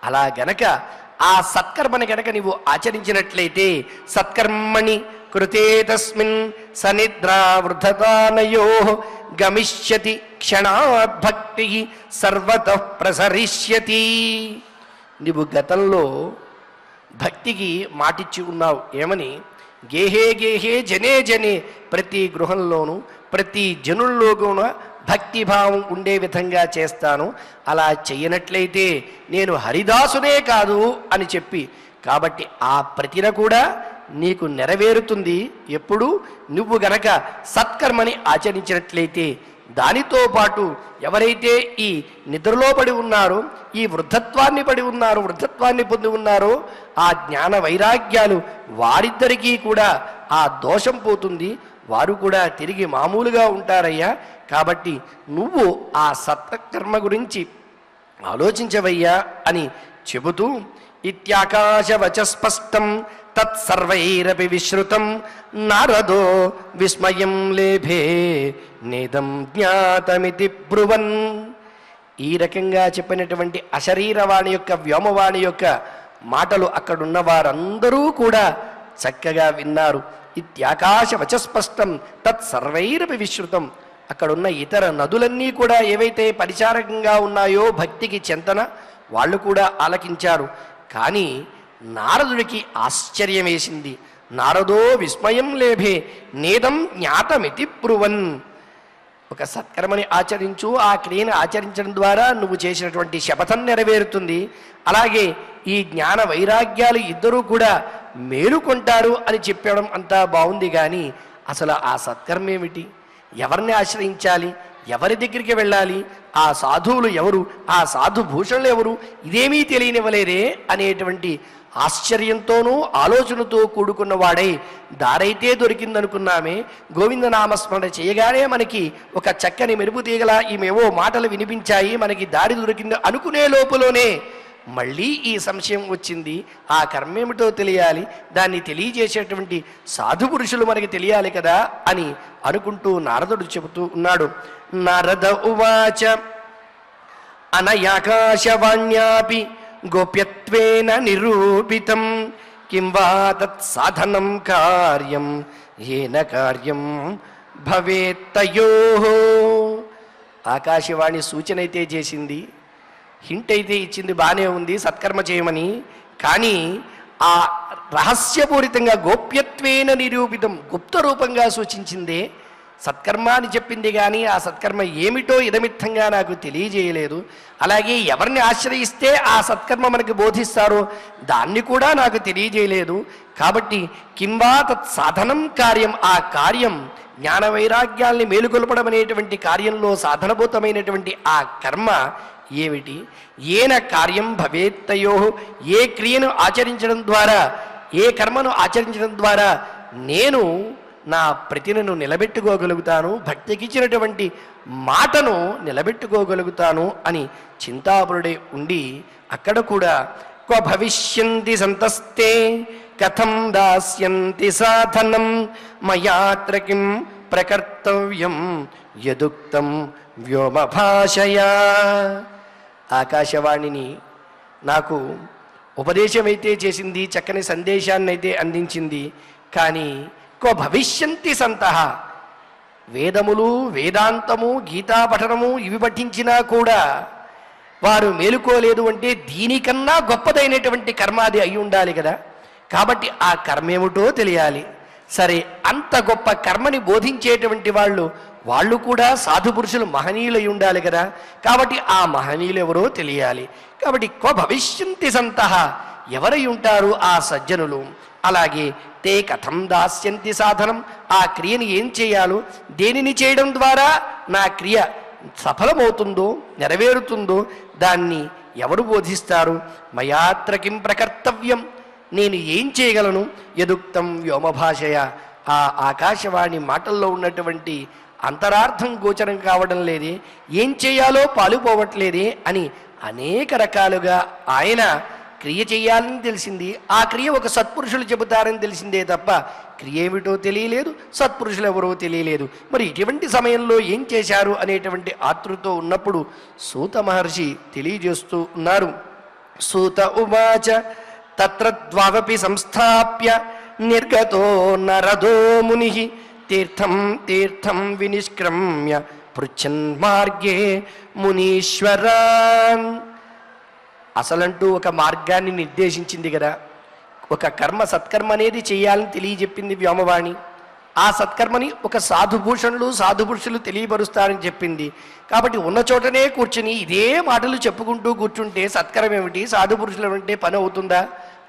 అలా గనక ఆ సత్కర్మని గనక నీవు ఆచరించినట్లయితే సత్కర్మణి కృతే తస్మిన్ సనిద్రా వృద్ధతానయో గమిష్యతి క్షణాత్ భక్తి సర్వతః ప్రసరిష్యతి. నీవు గతంలో భక్తికి మాటిచ్చి ఉన్నావు. ఏమని? గేహే గేహే జనే జనే, ప్రతి గృహంలోనూ ప్రతి జనుల్లోనూ భక్తిభావం ఉండే విధంగా చేస్తాను, అలా చెయ్యనట్లయితే నేను హరిదాసునే కాదు అని చెప్పి, కాబట్టి ఆ ప్రతిన కూడా నీకు నెరవేరుతుంది ఎప్పుడు నువ్వు గనక సత్కర్మని ఆచరించినట్లయితే. దానితో పాటు ఎవరైతే ఈ నిద్రలో పడి ఉన్నారో, ఈ వృద్ధత్వాన్ని పడి ఉన్నారో, వృద్ధత్వాన్ని పొంది ఉన్నారో, ఆ జ్ఞాన వైరాగ్యాలు వారిద్దరికీ కూడా ఆ దోషం పోతుంది, వారు కూడా తిరిగి మామూలుగా ఉంటారయ్యా. కాబట్టి నువ్వు ఆ సత్కర్మ గురించి ఆలోచించవయ్యా అని చెబుతూ, ఇత్యాకాశవచ స్పష్టం తత్సర్వైరపి విశ్రుతం నారదో విస్మయం లేభే నేదం జ్ఞాతమితి బ్రువన్. ఈ రకంగా చెప్పినటువంటి అశరీరవాణి యొక్క, వ్యోమవాణి యొక్క మాటలు అక్కడున్న వారందరూ కూడా చక్కగా విన్నారు. ఇత్యాకాశవచ స్పష్టం తత్సర్వైరపి విశ్రుతం. అక్కడున్న ఇతర నదులన్నీ కూడా ఏవైతే పరిచారకంగా ఉన్నాయో భక్తికి చెంతన, వాళ్ళు కూడా ఆలకించారు. కానీ నారదుడికి ఆశ్చర్యం వేసింది. నారదో విస్మయం లేభే నేదం జ్ఞాతమితి బ్రువన్. ఒక సత్కర్మని ఆచరించు, ఆ క్రియను ఆచరించడం ద్వారా నువ్వు చేసినటువంటి శపథం నెరవేరుతుంది. అలాగే ఈ జ్ఞాన వైరాగ్యాలు ఇద్దరూ కూడా మేలుకొంటారు అని చెప్పడం అంతా బాగుంది. కానీ అసలు ఆ సత్కర్మ ఏమిటి, ఎవరిని ఆశ్రయించాలి, ఎవరి దగ్గరికి వెళ్ళాలి, ఆ సాధువులు ఎవరు, ఆ సాధు భూషణులు ఎవరు, ఇదేమీ తెలియనివ్వలేదే అనేటువంటి ఆశ్చర్యంతోనూ ఆలోచనతో కూడుకున్న వాడై దారైతే దొరికిందనుకున్నామే. గోవిందనామస్మరణ చేయగానే మనకి ఒక చక్కని మెరుపు తీగల ఈమెవో మాటలు వినిపించాయి, మనకి దారి దొరికింది అనుకునే లోపులోనే మళ్ళీ ఈ సంశయం వచ్చింది. ఆ కర్మేమిటో తెలియాలి, దాన్ని తెలియజేసేటువంటి సాధు పురుషులు మనకి తెలియాలి కదా అని అనుకుంటూ నారదుడు చెబుతూ ఉన్నాడు. నారద ఉవాచ అనయాకాశవాణ్యాపి గోప్యత్వేన నిరూపితం కిం వా తత్ సాధనం కార్యం ఏన కార్యం భవేత్తయోః. ఆకాశవాణి సూచన అయితే చేసింది, హింట్ అయితే ఇచ్చింది, బాగానే ఉంది సత్కర్మ చేయమని. కానీ ఆ రహస్యపూరితంగా గోప్యత్వేన నిరూపితం, గుప్త రూపంగా సూచించిందే సత్కర్మ అని చెప్పింది. కానీ ఆ సత్కర్మ ఏమిటో ఇదమిత్తంగా నాకు తెలియజేయలేదు. అలాగే ఎవరిని ఆశ్రయిస్తే ఆ సత్కర్మ మనకి బోధిస్తారో దాన్ని కూడా నాకు తెలియజేయలేదు. కాబట్టి కింవా తత్ సాధనం కార్యం, ఆ కార్యం జ్ఞాన వైరాగ్యాల్ని మేలుకొల్పడం అనేటువంటి కార్యంలో సాధనభూతమైనటువంటి ఆ కర్మ ఏమిటి, ఏన కార్యం భవేత్తయో, ఏ క్రియను ఆచరించడం ద్వారా, ఏ కర్మను ఆచరించడం ద్వారా నేను నా ప్రతినను నిలబెట్టుకోగలుగుతాను, భక్తికిచ్చినటువంటి మాటను నిలబెట్టుకోగలుగుతాను అని చింతాపరుడై ఉండి అక్కడ కూడా క్వ భవిష్యంతి సంతస్తే కథం దాస్యంతి సాధనం మయాత్ర కిం ప్రకర్తవ్యం యదుక్తం వ్యోమభాషయా. ఆకాశవాణిని నాకు ఉపదేశమైతే చేసింది, చక్కని సందేశాన్ని అయితే అందించింది. కానీ కో భవిష్యంతి సంతః, వేదములు, వేదాంతము, గీతా పఠనము ఇవి పఠించినా కూడా వారు మేలుకోలేదు అంటే దీనికన్నా గొప్పదైనటువంటి కర్మ అది అయి ఉండాలి కదా. కాబట్టి ఆ కర్మేమిటో తెలియాలి. సరే, అంత గొప్ప కర్మని బోధించేటువంటి వాళ్ళు కూడా సాధు పురుషులు మహనీయులై ఉండాలి కదా. కాబట్టి ఆ మహనీయులు ఎవరో తెలియాలి. కాబట్టి క్వ భవిష్యంతి సంతః, ఎవరై ఉంటారు ఆ సజ్జనులు. అలాగే తే కథం దాస్యంతి సాధనం, ఆ క్రియని ఏం చేయాలో, దేనిని చేయడం ద్వారా నా క్రియ సఫలమవుతుందో నెరవేరుతుందో దాన్ని ఎవరు బోధిస్తారు. మయాత్ర కిం ప్రకర్తవ్యం, నేను ఏం చేయగలను. యదుక్తం వ్యోమభాషయ, ఆ ఆకాశవాణి మాటల్లో ఉన్నటువంటి అంతరార్థం గోచరం కావడం లేదే, ఏం చేయాలో పాలుపోవట్లేదే అని అనేక రకాలుగా ఆయన క్రియ చేయాలని తెలిసింది. ఆ క్రియ ఒక సత్పురుషులు చెబుతారని తెలిసిందే తప్ప క్రియ ఏమిటో తెలియలేదు, సత్పురుషులు ఎవరో తెలియలేదు. మరి ఇటువంటి సమయంలో ఏం చేశారు అనేటువంటి ఆతృతో ఉన్నప్పుడు సూత మహర్షి తెలియజేస్తూ ఉన్నారు. సూత ఉవాచ తత్ర ద్వావపి సంస్థాప్య నిర్గతో నరదో ముని తీర్థం తీర్థం వినిష్క్రమ్య పృచ్ఛన్ మార్గే మునీశ్వరాన్. అసలంటూ ఒక మార్గాన్ని నిర్దేశించింది కదా. ఒక కర్మ సత్కర్మ అనేది చేయాలని తెలియజెప్పింది వ్యోమవాణి. ఆ సత్కర్మని ఒక సాధుభూషణులు సాధుపురుషులు తెలియపరుస్తారని చెప్పింది. కాబట్టి ఉన్న చోటనే కూర్చుని ఇదే మాటలు చెప్పుకుంటూ కూర్చుంటే సత్కరం ఏమిటి, సాధుపురుషులు ఏమిటి పని అవుతుందా?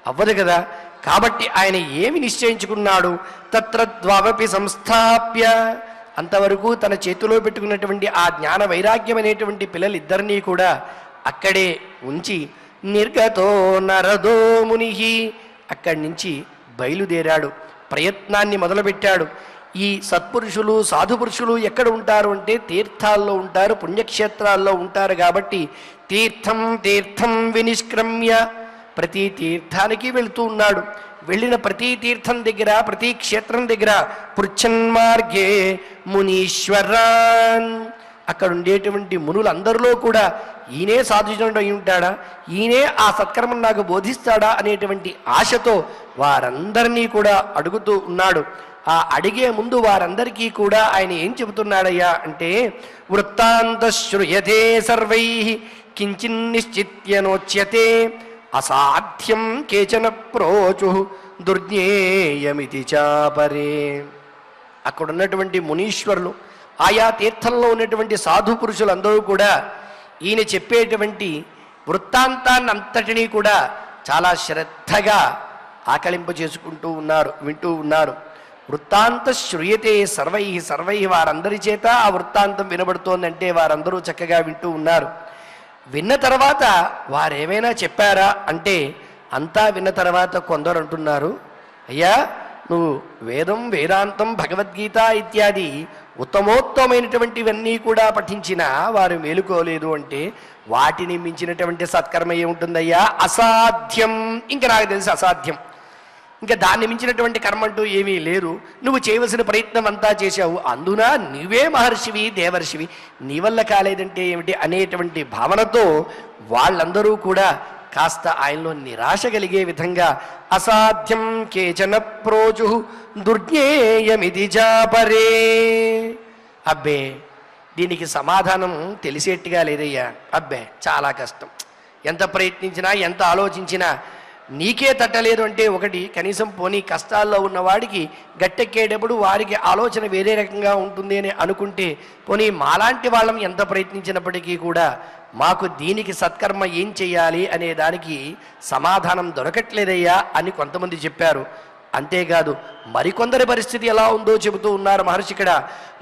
అవ్వదు కదా. కాబట్టి ఆయన ఏమి నిశ్చయించుకున్నాడు, తత్ర ద్వావపి సంస్థాప్య, అంతవరకు తన చేతిలో పెట్టుకున్నటువంటి ఆ జ్ఞాన వైరాగ్యం అనేటువంటి పిల్లలిద్దరినీ కూడా అక్కడే ఉంచి నిర్గతో నరదో ముని, అక్కడి నుంచి బయలుదేరాడు, ప్రయత్నాన్ని మొదలుపెట్టాడు. ఈ సత్పురుషులు సాధుపురుషులు ఎక్కడ ఉంటారు అంటే తీర్థాల్లో ఉంటారు, పుణ్యక్షేత్రాల్లో ఉంటారు. కాబట్టి తీర్థం తీర్థం వినిష్క్రమ్య, ప్రతి తీర్థానికి వెళుతూ ఉన్నాడు. వెళ్ళిన ప్రతి తీర్థం దగ్గర, ప్రతి క్షేత్రం దగ్గర పృచ్ఛన్ మార్గే మునీశ్వరాన్, అక్కడ ఉండేటువంటి మునులందరిలో కూడా ఈయనే సాధుజనుడు అయి ఉంటాడా, ఈయనే ఆ సత్కర్మం నాకు బోధిస్తాడా అనేటువంటి ఆశతో వారందరినీ కూడా అడుగుతూ ఉన్నాడు. ఆ అడిగే ముందు వారందరికీ కూడా ఆయన ఏం చెబుతున్నాడయ్యా అంటే, వృత్తాంత శ్రూయతే సర్వై కించిన్ నిశ్చిత్యనోచ్యతే అసాధ్యం కేచన ప్రోచు దుర్జ్ఞేయమితి చాపరే. అక్కడున్నటువంటి మునీశ్వరులు ఆయా తీర్థంలో ఉన్నటువంటి సాధు పురుషులందరూ కూడా ఈయన చెప్పేటువంటి వృత్తాంతాన్ని అంతటినీ కూడా చాలా శ్రద్ధగా ఆకలింప చేసుకుంటూ ఉన్నారు, వింటూ ఉన్నారు. వృత్తాంత శ్రూయతే సర్వై వారందరి చేత ఆ వృత్తాంతం వినబడుతోందంటే వారందరూ చక్కగా వింటూ ఉన్నారు. విన్న తర్వాత వారేమైనా చెప్పారా అంటే అంతా విన్న తర్వాత కొందరు అంటున్నారు, అయ్యా నువ్వు వేదం, వేదాంతం, భగవద్గీత ఇత్యాది ఉత్తమోత్తమైనటువంటివన్నీ కూడా పఠించినా వారు మేలుకోలేదు అంటే వాటిని మించినటువంటి సత్కర్మ ఏముంటుందయ్యా? అసాధ్యం. ఇంకా నాకు తెలిసి అసాధ్యం. ఇంకా దాన్ని మించినటువంటి కర్మ అంటూ ఏమీ లేరు. నువ్వు చేయవలసిన ప్రయత్నం అంతా చేశావు, అందున నీవే మహర్షివి, దేవర్షివి, నీ వల్ల కాలేదంటే ఏమిటి అనేటువంటి భావనతో వాళ్ళందరూ కూడా కాస్త ఆయనలో నిరాశ కలిగే విధంగా అసాధ్యం కేచన ప్రోచు దుర్జ్ఞేయమిది జాపరే. అబ్బే దీనికి సమాధానం తెలిసేట్టుగా లేదయ్యా, అబ్బే చాలా కష్టం, ఎంత ప్రయత్నించినా ఎంత ఆలోచించినా నీకే తట్టలేదు అంటే ఒకటి, కనీసం పోనీ కష్టాల్లో ఉన్నవాడికి గట్టెక్కేటప్పుడు వారికి ఆలోచన వేరే రకంగా ఉంటుంది అని అనుకుంటే పోనీ మాలాంటి వాళ్ళం ఎంత ప్రయత్నించినప్పటికీ కూడా మాకు దీనికి సత్కర్మ ఏం చెయ్యాలి అనే దానికి సమాధానం దొరకట్లేదయ్యా అని కొంతమంది చెప్పారు. అంతేకాదు మరికొందరి పరిస్థితి ఎలా ఉందో చెబుతూ ఉన్నారు మహర్షి ఇక్కడ.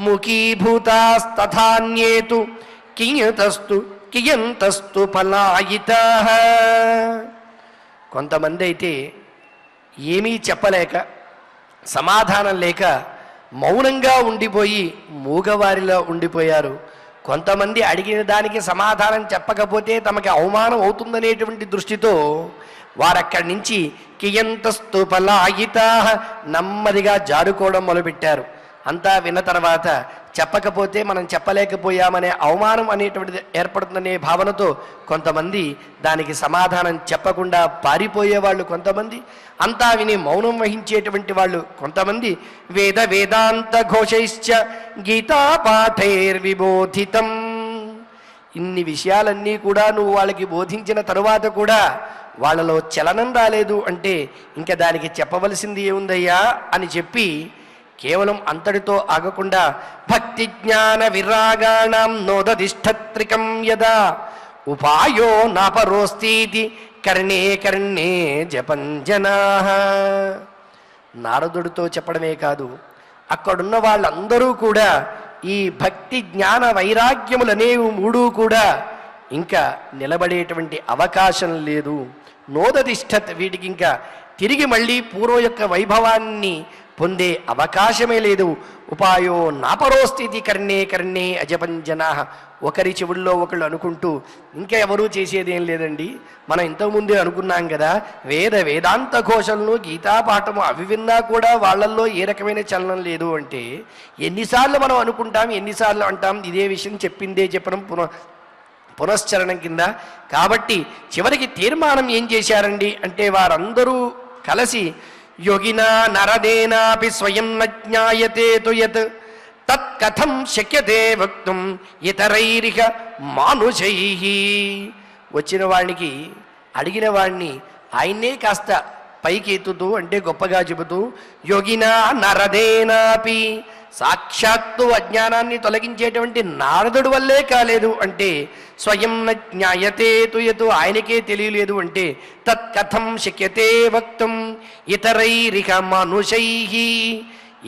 ముఖీభూతాస్తథాన్యేతు కియంతస్తు ఫలాయితాః. కొంతమంది అయితే ఏమీ చెప్పలేక సమాధానం లేక మౌనంగా ఉండిపోయి మూగవారిలో ఉండిపోయారు. కొంతమంది అడిగిన దానికి సమాధానం చెప్పకపోతే తమకి అవమానం అవుతుందనేటువంటి దృష్టితో వారక్కడి నుంచి కియంతస్తు ఫలాయితాః నెమ్మదిగా జారుకోవడం మొదలుపెట్టారు. అంతా విన్న తర్వాత చెప్పకపోతే మనం చెప్పలేకపోయామనే అవమానం అనేటువంటిది ఏర్పడుతుందనే భావనతో కొంతమంది దానికి సమాధానం చెప్పకుండా పారిపోయేవాళ్ళు కొంతమంది, అంతా విని మౌనం వహించేటువంటి వాళ్ళు కొంతమంది, వేద వేదాంత ఘోషైశ్చ గీతా పాఠైర్విబోధితం. ఇన్ని విషయాలన్నీ కూడా నువ్వు వాళ్ళకి బోధించిన తరువాత కూడా వాళ్ళలో చలనం రాలేదు అంటే ఇంకా దానికి చెప్పవలసింది ఏముందయ్యా అని చెప్పి కేవలం అంతటితో ఆగకుండా భక్తి జ్ఞాన విరాగాణం నోదధిష్ఠత్రికం యదా ఉపాయో నాపరోస్తీతి కర్ణే కర్ణే జపంజనాః. నారదుడితో చెప్పడమే కాదు అక్కడున్న వాళ్ళందరూ కూడా ఈ భక్తి జ్ఞాన వైరాగ్యములనేవి మూడు కూడా ఇంకా నిలబడేటువంటి అవకాశం లేదు. నోదధిష్ఠత్, వీటికి ఇంకా తిరిగి మళ్ళీ పూర్వ యొక్క వైభవాన్ని పొందే అవకాశమే లేదు. ఉపాయో నాపరోస్థితి కర్ణే కర్ణే అజపంజనాః. ఒకరి చెవుల్లో ఒకళ్ళు అనుకుంటూ ఇంకా ఎవరూ చేసేదేం లేదండి, మనం ఇంతకుముందే అనుకున్నాం కదా, వేద వేదాంత ఘోషలను గీతాపాఠము అవి విన్నా కూడా వాళ్ళల్లో ఏ రకమైన చలనం లేదు అంటే ఎన్నిసార్లు మనం అనుకుంటాం, ఎన్నిసార్లు అంటాం ఇదే విషయం చెప్పిందే చెప్పడం పునశ్చరణం కింద. కాబట్టి చివరికి తీర్మానం ఏం చేశారండి అంటే వారందరూ కలిసి యోగినా నరదేనాపి స్వయం న జ్ఞాయతే తు యత్ తత్ కథం శక్యతే వక్తుం ఇతరైరిహ మానుషైః. వచ్చిన వాడికి అడిగిన వాడిని ఆయన్నే కాస్త పైకి ఎత్తుతూ అంటే గొప్పగా చెబుతూ యోగినా నరదేనాపి, సాక్షాత్తు అజ్ఞానాన్ని తొలగించేటువంటి నారదుడి వల్లే కాలేదు అంటే స్వయం న జ్ఞాయతే తు యత్, ఆయనకే తెలియలేదు అంటే తత్ కథం శక్యతే వక్తుం ఇతరైరిహ మనుషైః,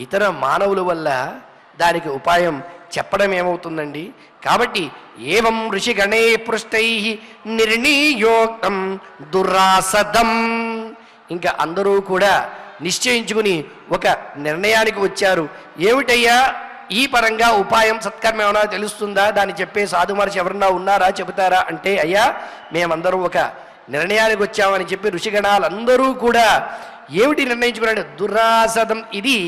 ఇతర మానవుల వల్ల దానికి ఉపాయం చెప్పడం ఏమవుతుందండి. కాబట్టి ఏవం ఋషిగణే పృష్టైః నిర్ణీయోక్తం దురాసదం. ఇంకా అందరూ కూడా నిశ్చయించుకుని ఒక నిర్ణయానికి వచ్చారు. ఏమిటయ్యా ఈ పరంగా ఉపాయం, సత్కర్మ ఏమైనా తెలుస్తుందా, దాన్ని చెప్పే సాధు మహర్షి ఎవరన్నా ఉన్నారా చెబుతారా అంటే అయ్యా మేమందరం ఒక నిర్ణయానికి వచ్చామని చెప్పి ఋషిగణాలందరూ కూడా ఏమిటి నిర్ణయించుకున్నాడు? దురాసదం, ఇది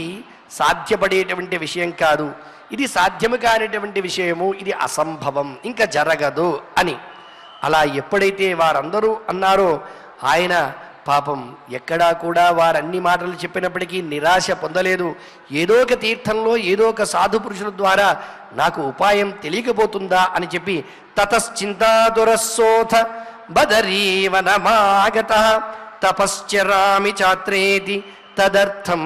సాధ్యపడేటువంటి విషయం కాదు, ఇది సాధ్యము కానిటువంటి విషయము, ఇది అసంభవం, ఇంకా జరగదు అని. అలా ఎప్పుడైతే వారందరూ అన్నారో ఆయన పాపం ఎక్కడా కూడా వారన్ని మాటలు చెప్పినప్పటికీ నిరాశ పొందలేదు. ఏదో ఒక తీర్థంలో ఏదో ఒక సాధు పురుషుల ద్వారా నాకు ఉపాయం తెలియకపోతుందా అని చెప్పి తతశ్చింతాదురస్సోథ బదరీవనమాగతః తపశ్చరామి చాత్రేతి తదర్థం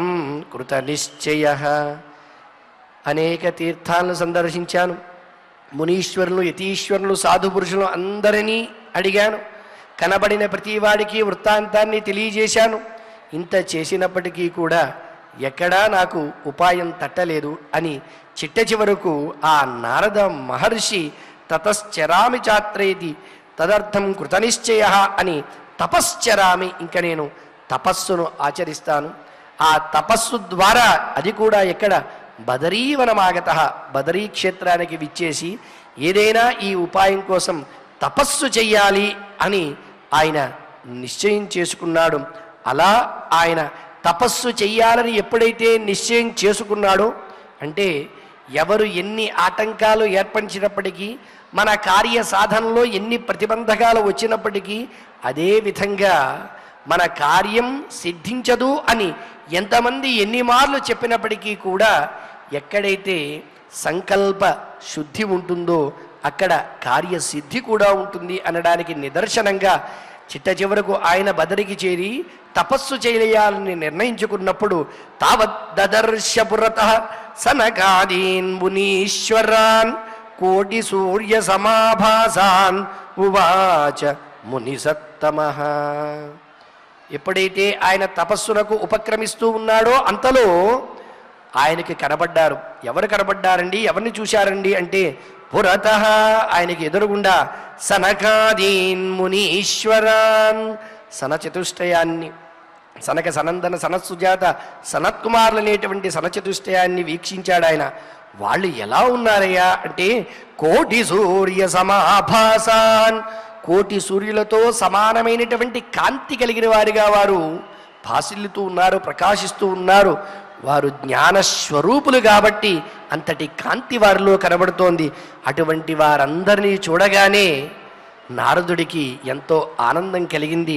కృత నిశ్చయః. అనేక తీర్థాలను సందర్శించాను. మునీశ్వరులు, యతీశ్వరులు, సాధు పురుషులు అందరినీ అడిగాను. కనబడిన ప్రతివాడికి వృత్తాంతాన్ని తెలియజేశాను. ఇంత చేసినప్పటికీ కూడా ఎక్కడా నాకు ఉపాయం తట్టలేదు అని చిట్ట చివరకు ఆ నారద మహర్షి తతశ్చరామి చాత్రేతి తదర్థం కృతనిశ్చయ అని తపశ్చరామి, ఇంక నేను తపస్సును ఆచరిస్తాను. ఆ తపస్సు ద్వారా, అది కూడా ఎక్కడ, బదరీవనమాగత, బదరీ క్షేత్రానికి విచ్చేసి ఏదైనా ఈ ఉపాయం కోసం తపస్సు చెయ్యాలి అని ఆయన నిశ్చయం చేసుకున్నాడు. అలా ఆయన తపస్సు చెయ్యాలని ఎప్పుడైతే నిశ్చయం చేసుకున్నాడో, అంటే ఎవరు ఎన్ని ఆటంకాలు ఏర్పరిచినప్పటికీ, మన కార్య సాధనలో ఎన్ని ప్రతిబంధకాలు వచ్చినప్పటికీ, అదే విధంగా మన కార్యం సిద్ధించదు అని ఎంతమంది ఎన్ని మార్లు చెప్పినప్పటికీ కూడా ఎక్కడైతే సంకల్ప శుద్ధి ఉంటుందో అక్కడ కార్యసిద్ధి కూడా ఉంటుంది అనడానికి నిదర్శనంగా చిట్ట చివరకు ఆయన బదరికి చేరి తపస్సు చేయాలని నిర్ణయించుకున్నప్పుడు తావద్దర్శపురత సనకాదీన్ మునీశ్వరాన్ కోటి సూర్య సమాభాసాన్ ఉవాచ మునిసత్తమః. ఎప్పుడైతే ఆయన తపస్సునకు ఉపక్రమిస్తూ ఉన్నాడో అంతలో ఆయనకి కనబడ్డారు. ఎవరు కనబడ్డారండి, ఎవరిని చూశారండి అంటే, పురత, ఆయనకి ఎదురుగుండా సనకాదీన్ మునీశ్వరాన్, సనచతుష్టయాన్ని, సనక సనందన సనత్సుజాత సనత్కుమారులు అనేటువంటి సనచతుష్టయాన్ని వీక్షించాడు ఆయన. వాళ్ళు ఎలా ఉన్నారయ్యా అంటే, కోటి సూర్య సమాభాసాన్, కోటి సూర్యులతో సమానమైనటువంటి కాంతి కలిగిన వారిగా వారు భాసిల్లుతూ ఉన్నారు, ప్రకాశిస్తూ ఉన్నారు. వారు జ్ఞానస్వరూపులు కాబట్టి అంతటి కాంతి వారిలో కనబడుతోంది. అటువంటి వారందరినీ చూడగానే నారదుడికి ఎంతో ఆనందం కలిగింది.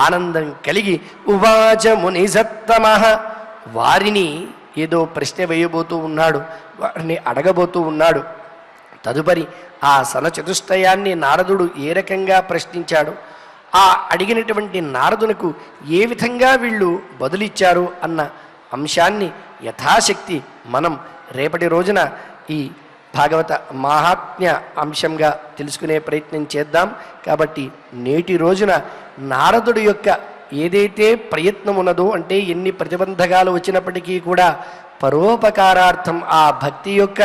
ఆనందం కలిగి ఉవాచ మునిసత్తమః, వారిని ఏదో ప్రశ్న వేయబోతూ ఉన్నాడు, వారిని అడగబోతూ ఉన్నాడు. తదుపరి ఆ సనచతుష్టయాన్ని నారదుడు ఏ రకంగా ప్రశ్నించాడు, ఆ అడిగినటువంటి నారదునకు ఏ విధంగా వీళ్ళు బదులిచ్చారు అన్న అంశాన్ని యథాశక్తి మనం రేపటి రోజున ఈ భాగవత మహాత్మ్య అంశంగా తెలుసుకునే ప్రయత్నం చేద్దాం. కాబట్టి నేటి రోజున నారదుడి యొక్క ఏదైతే ప్రయత్నం ఉన్నదో, అంటే ఎన్ని ప్రతిబంధకాలు వచ్చినప్పటికీ కూడా పరోపకారార్థం ఆ భక్తి యొక్క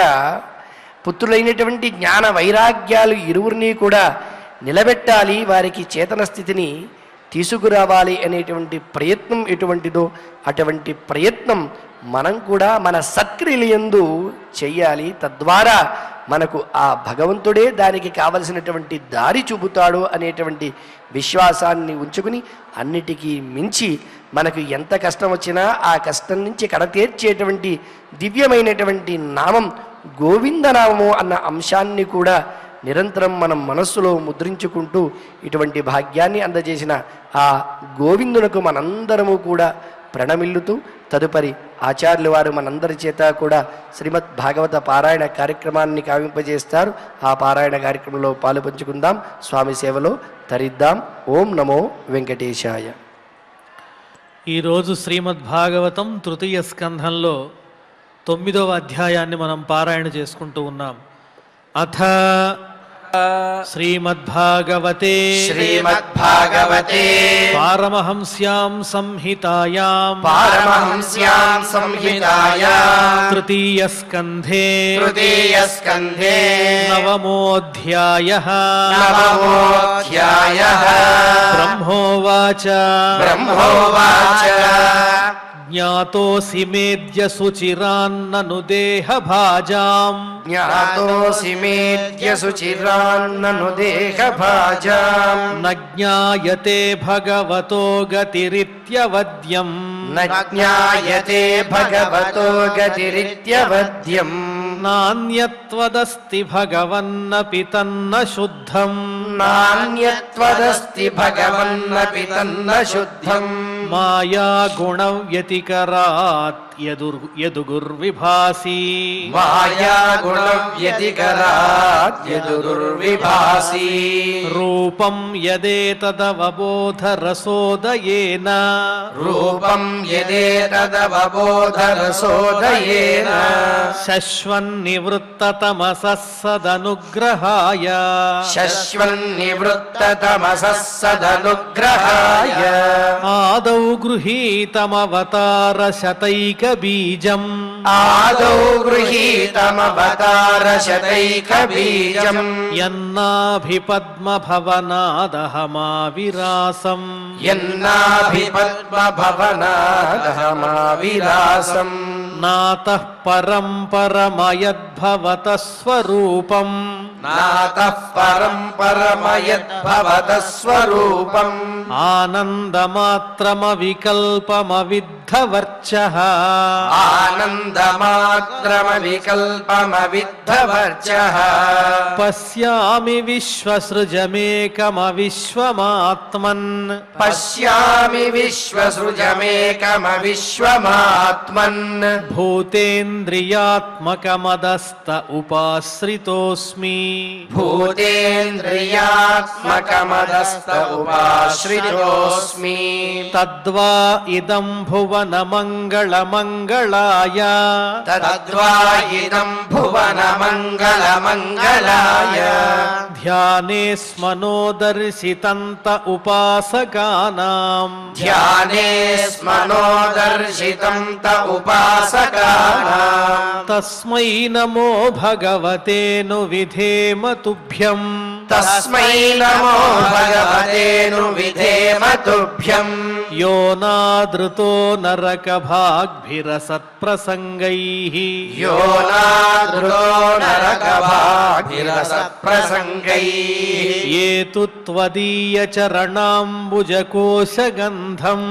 పుత్రులైనటువంటి జ్ఞాన వైరాగ్యాలు ఇరువురిని కూడా నిలబెట్టాలి, వారికి చేతన స్థితిని తీసుకురావాలి అనేటువంటి ప్రయత్నం ఎటువంటిదో అటువంటి ప్రయత్నం మనం కూడా మన సత్క్రియలందు చెయ్యాలి. తద్వారా మనకు ఆ భగవంతుడే దానికి కావలసినటువంటి దారి చూపుతాడు అనేటువంటి విశ్వాసాన్ని ఉంచుకుని, అన్నిటికీ మించి మనకు ఎంత కష్టం వచ్చినా ఆ కష్టం నుంచి కడతీర్చేటువంటి దివ్యమైనటువంటి నామం గోవిందనామము అన్న అంశాన్ని కూడా నిరంతరం మనం మనస్సులో ముద్రించుకుంటూ ఇటువంటి భాగ్యాన్ని అందజేసిన ఆ గోవిందునకు మనందరము కూడా ప్రణమిల్లుతూ, తదుపరి ఆచార్యుల వారు మనందరి చేత కూడా శ్రీమద్ భాగవత పారాయణ కార్యక్రమాన్ని కావింపజేస్తారు. ఆ పారాయణ కార్యక్రమంలో పాలు పంచుకుందాం, స్వామి సేవలో తరిద్దాం. ఓం నమో వెంకటేశాయ. ఈరోజు శ్రీమద్ భాగవతం తృతీయ స్కంధంలో 9వ అధ్యాయాన్ని మనం పారాయణ చేసుకుంటూ ఉన్నాం. అథ శ్రీమద్భాగవతే పారమహంస్యాం సంహితాయాం తృతీయ స్కంధే నవమోऽధ్యాయః బ్రహ్మోవాచ జ్ఞాతోసి మేద్య సుచిరాన్నను దేహభాజాం జ్ఞాతోసి మేద్య సుచిరాన్నను దేహభాజాం న జ్ఞాయతే భగవతో గతిరిత్యవద్యం న జ్ఞాయతే భగవతో గతిరిత్యవద్యం నాన్యత్వదస్తి భగవన్నపి తన్న శుద్ధం నాన్యత్వదస్తి భగవన్నపి తన్న శుద్ధం మాయా గుణ వ్యతికరాత్ యదుగుర్విభాసి మాయాగుణవ్యతికరాత్ యదుర్విభాసి రూపం యదేతదవబోధరసోదయేన రూపం యదేతదవబోధరసోదయేన శశ్వన్నివృత్తతమసః సదనుగ్రహాయ శశ్వన్నివృత్తతమసః సదనుగ్రహాయ ఆదౌ గృహీతమవతార శతైకబీజం ఆదౌ గృహీతమవతార శతైకబీజం యన్నాభిపద్మభవనాదహమావిరాసం యన్నాభిపద్మభవనాదహమావిలాసం నాతః పరం పరమయద్భవతః స్వరూపం నాతః పరం పరమయద్భవతః స్వరూపం ఆనందమాత్రమవికల్పమవిద్ధవర్చః ఆనందమాత్రమవికల్పమవిద్ధవర్చః పశ్యామి విశ్వసృజమేకమవిశ్వమాత్మన్ పశ్యామి విశ్వసృజమేకమవిశ్వమాత్మన్ భూతేంద్రియాత్మకమదస్త ఉపాశ్రితోస్మి భూతేంద్రియాత్మకమదస్త ఉపాశ్రితోస్మి తద్వా ఇదం భువనమంగళమంగళాయ తద్వా ఇదం భువనమంగళమంగళాయ ధ్యానే స్మనోదర్శితంత ఉపాసకానాం ధ్యానే స్మనోదర్శితం త ఉపాసకానాం తస్మై నమో భగవతే ను విధేమ తుభ్యం తస్మై నమో భగవతే ను విధేమ తుభ్యం యో నాదృతో నరకభాగ్భిరసత్ప్రసంగైః యో నాదృతో నరకభాగ్భిరసత్ప్రసంగైః ఏ తు త్వదీయ చరణాంబుజకోశగంధం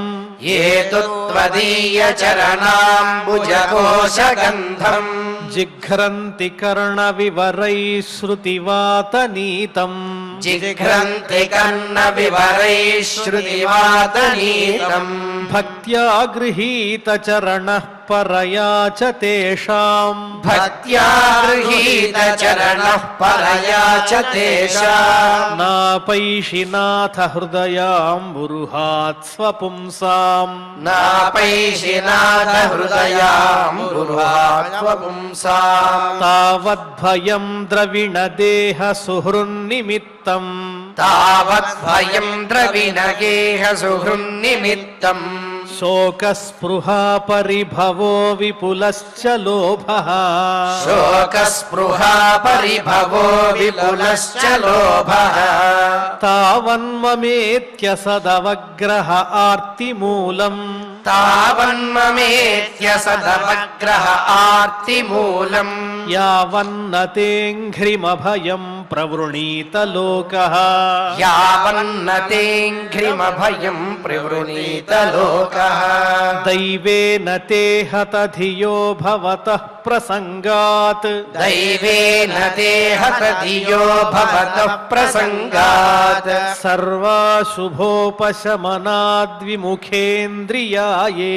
ఏ తు త్వదీయ చరణాంబుజకోశగంధం జిఘ్రంతి కర్ణవివరైః శ్రుతివాతనీతం జిఘ్రంతి కర్ణ వివరైః శ్రుతివాతనీతం భక్త్యా గృహీత చరణః పరయా చ తేషాం భక్త్యా గృహీత చరణః పరయా చ తేషాం నాపైషినాథ హృదయాంబురుహాత్ స్వపుంసాం నాపైషినాథ హృదయాంబురుహాత్వపుంసాం తావద్భయం ద్రవిణదేహ సుహృన్నిమిత్తం తావద్భయం ద్రవిణగేహ సుహృన్నిమిత్తం శోకస్పృహా పరిభవో విపులశ్చ లోభః శోకస్పృహా పరిభవో విపులశ్చ లోభః తావన్మమేత్య సదవగ్రహ ఆర్తిమూలం తావన్మమేత్య సదవగ్రహ ఆర్తిమూలం యావన్నతేంఘ్రిమభయం ప్రవృణీత లోకః యావన్నతేంఘ్రిమభయం ప్రవృణీత లోకః దైవేన తే హతధియో భవతః ప్రసంగాత్ దైవేన తే హతధియో భవతః ప్రసంగాత్ సర్వాశుభోపశమనాద్విముఖేంద్రియాయే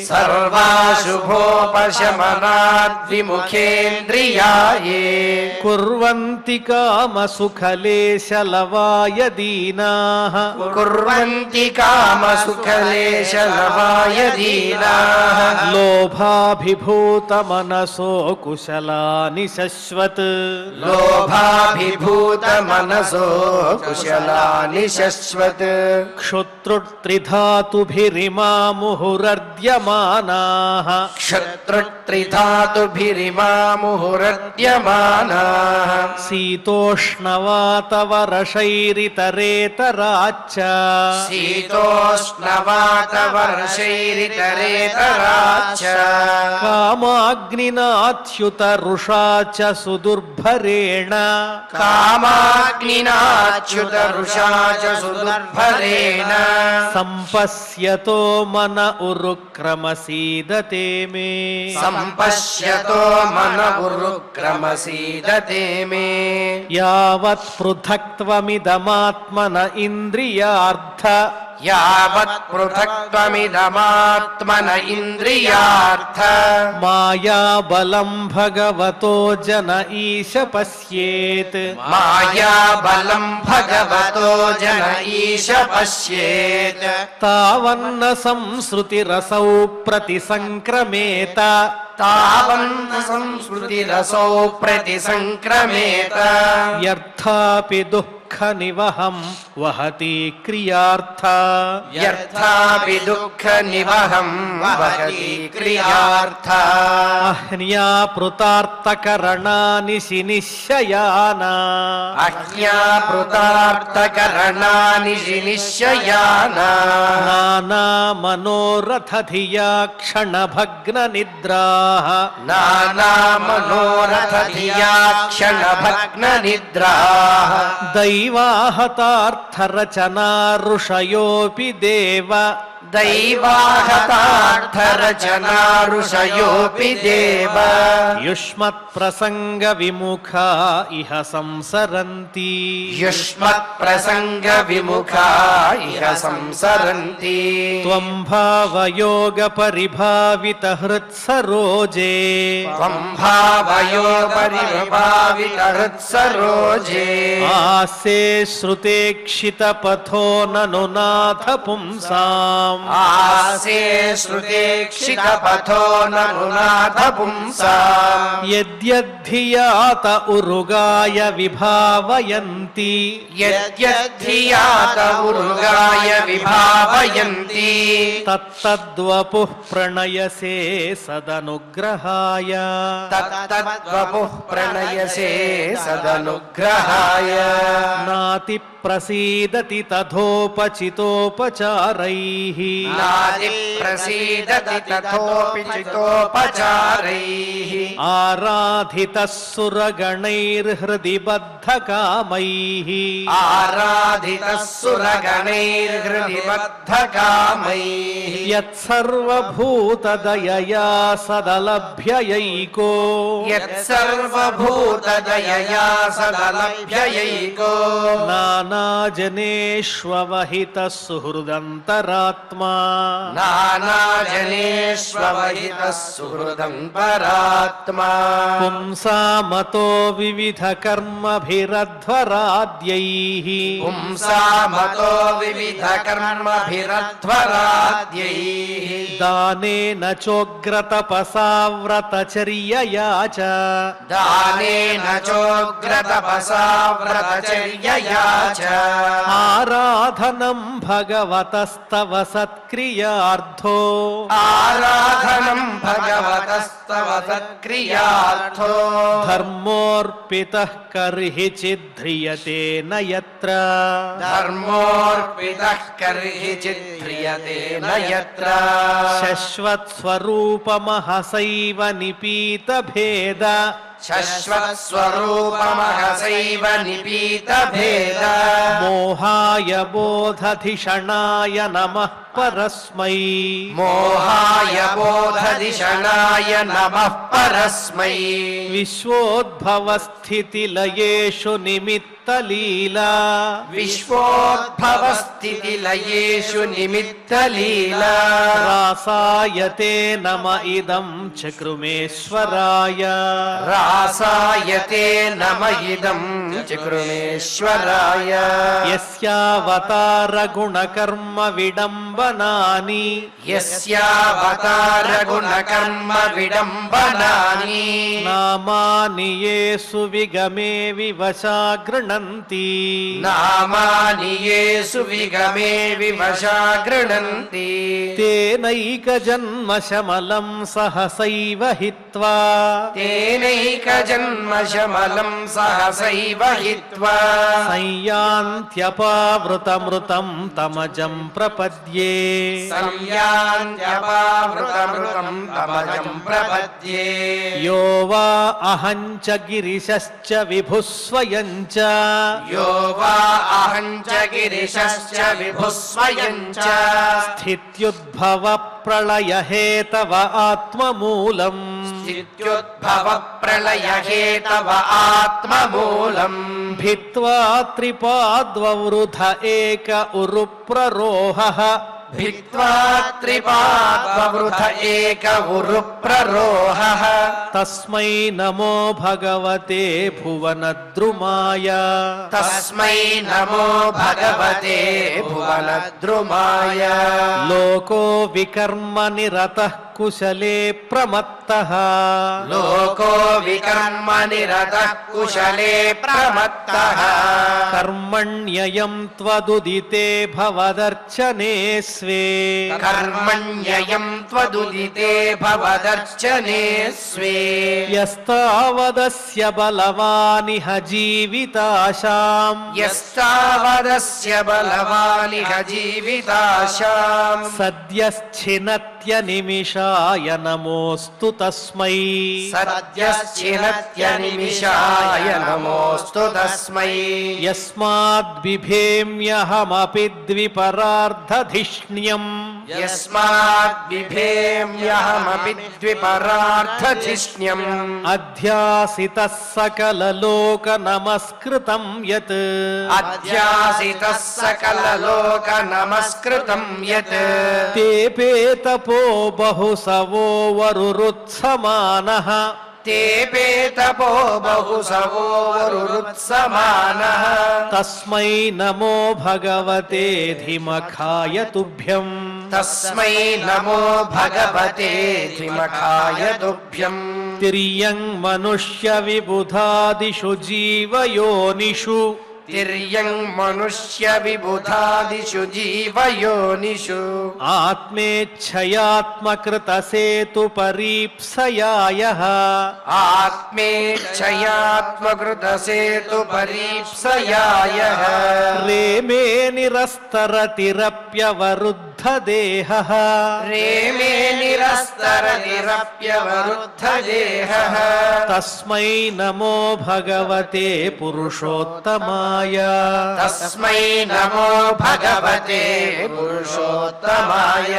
సర్వాశుభోపశమనాద్విముఖేంద్రియాయే కుర్వంతి కామసుఖలేశలవాయదీనాః కుర్వంతి కామసుఖలేశలవాయదీనాః లోభాభిభూతమనసో కుశలాని శశ్వత్ లోభాభిభూతమనసో కుశలాని శశ్వత్ క్షుత్రుత్రిధాతుభిరిమా ముహురర్ద్యమానాః క్షత్రుత్రిధాతుభిరిమా ముహురద్యమానాః శీతోష్ణవాతవరశైరితరేతరాచ్చ శీతోష్ణవాతవర్షైరితరేతరాచ్చ కామాగ్నినాచ్యుత రుషా చ సుదుర్భరేణ కామాగ్నినాచ్యుత రుషా చ సుదుర్భరేణ సంపశ్యతో మన ఉరుక్రమసీదతే మే సంపశ్యతో మన ఉరుక్రమసీదతే మే యావత్ పృథక్త్వమిదమాత్మన ఇంద్రియార్థ యావత్ పృథక్త్వమిదమాత్మన ఇంద్రియార్థ మాయాబలం భగవతో జన ఈశ పశ్యేత్ మాయాబలం భగవతో జన ఈశ పశ్యేత్ తావన్న సంస్ృతిరసౌ ప్రతిసంక్రమేత తావన్న సంస్కృతిరసౌ ప్రతిసంక్రమేత యర్థాపి దుఃఖ నివహం వహతి క్రియార్థ యర్థాపి దుఃఖ నివహం వహతి క్రియార్థ అహ్న్యాపృతార్థకరణాని నిశ్చయానా అజ్ఞాపృతార్థకరణాని నిశ్చయానా నానా మనోరథ ధియా క్షణభగ్న నిద్రాః నానా మనోరథ ధియా క్షణభగ్న నిద్రాః దైవాహతార్థరచనా ఋషయోపి దేవ దైవాహతార్థరచనా ఋషయోపి దేవ యుష్మత్ప్రసంగ విముఖా ఇహ సంసరంతి యుష్మత్ ప్రసంగ విముఖా ఇహ సంసరంతి త్వం భావయోగ పరిభావిత హృత్సరోజే త్వం భావయో పరిభావిత హృత్సరోజే ఆసే శ్రుతేక్షిత పథో నను నాథ పుంసాం ఆసే శ్రుతేక్షిత పథో నరునాథ పుంసాం యద్యద్ధియాత ఉరుగాయ విభావయంతి యద్యద్ధియాత ఉరుగాయ విభావయంతి తత్తద్వపుః ప్రణయసే సదనుగ్రహాయ తత్తద్వపుః ప్రణయసే సదనుగ్రహాయ నాతి ప్రసీదతి తథోపచితోపచారైః నాది ప్రసీదతి తథోపచితోపచారైః ఆరాధితః సురగణైర్హృది బద్ధకామైః ఆరాధితః సురగణైర్హృది బద్ధకామైః యత్సర్వభూతదయయా సదలభ్యయైకో యత్సర్వభూతదయయా సదలభ్యయైకో నానాజనేష్వవహితః సుహృదంతరాత్మా నానాజనేష్వవహితః సుహృదంతరాత్మా పుంసామతో వివిధ కర్మభిరధ్వరాద్యైః పుంసామతో వివిధ కర్మభిరధ్వరాద్యైః దానేన చోగ్రతపసావ్రతచర్యయా చ దానేన చోగ్రతపసా వ్రతచర్యయా చ ఆరాధనం భగవతస్తవ సత్క్రియార్థో ఆరాధనం భగవతస్తవ సత్క్రియార్థో ధర్మోర్పితః కర్హి చిద్ధ్రియతే న యత్ర ధర్మోర్పితః కర్హి చిద్ధ్రియతే న యత్ర శశ్వత్స్వరూపమహసైవ నిపీత భేద శశ్వత్స్వరూపమహసైవ నిపీత భేద మోహాయ బోధధిషణాయ నమః పరస్మై మోహాయ బోధదిషణాయ నమః పరస్మై విశ్వోద్భవస్థితిలయేషు నిమిత్తలీలా విశ్వోద్భవస్థితిలయేషు నిమిత్తలీలా రాసాయతే నమ ఇదం చక్రుమేశ్వరాయ రాసాయతే నమ ఇదం చక్రుమేశ్వరాయ యస్యావతార గుణకర్మ విడంబనాని యస్యావతార గుణకర్మ విడంబనాని నామాని యేసు విగమే వివశా గృణంతి నామాని యేసు విగమే వివశా గృణంతి తేనైక జన్మ శమలం సహసైవ హిత్వా తేనైక జన్మ శమలం సహసైవ హిత్వా సంయాంత్యపావృతమృతం తమజం ప్రపద్యే సంయాంత్యపావృతమృతం తమజం ప్రపద్యే యో వా అహం చ గిరిశశ్చ విభుస్వయం చ యో వా అహం చ గిరిశశ్చ విభుస్వయం చ స్థిత్యుద్భవ ప్రళయ హేతవ ఆత్మమూలం स्थित्युद्भव प्रलय हेतव आत्ममूलम् भित्त्वा त्रिपाद्ववृध एक उरुप्ररोहः भित्त्वा त्रिपाद्ववृथ एक उरुप्ररोहः तस्मै नमो भगवते भुवनद्रुमाय तस्मै नमो भगवते भुवनद्रुमाय लोको विकर्म निरतः कुशले प्रमत्तः लोको विकर्म निरतः कुशले प्रमत्तः कर्मण्ययं त्वदुदिते भवदर्चने स्वे कर्मण्ययं त्वदुदिते भवदर्चने स्वे यस्तावदस्य बलवानिह जीविताशाम् यस्तावदस्य बलवानिह जीविताशाम् सद्यश्चिनत्यनिमिषाय नमोऽस्तु तस्मै सद्यश्चिनत्यनिमिषाय नमोऽस्तु तस्मै यस्माद्बिभेम्यहमपि द्विपरार्धधिष्ण्यम् यस्माद्बिभेम्यहमपि द्विपरार्धधिष्ण्यम् अध्यासितः सकललोकनमस्कृतं यत् अध्यासितः सकललोकनमस्कृतं यत् तेपेतपो बहुसवो वरुरुत्समानः तेऽपि तपो बहुसवो वरुरुत्समानः तस्मै नमो भगवते धिमखाय तुभ्यम् तस्मै नमो भगवते धिमखाय तुभ्यम् तिर्यङ् मनुष्यविबुधादिषु जीवयोनिषु तिर्यं मनुष्य विबुधादिषु जीवयोनिषु आत्मेच्छयात्मकृतसेतुपरीप्सयायः आत्मेच्छयात्मकृतसेतुपरीप्सयायः रेमे निरस्तरतिरप्यवरुद्धदेहः रेमे निरस्तरतिरप्यवरुद्धदेहः तस्मै नमो भगवते पुरुषोत्तमाय तस्मै नमो भगवते पुरुषोत्तमाय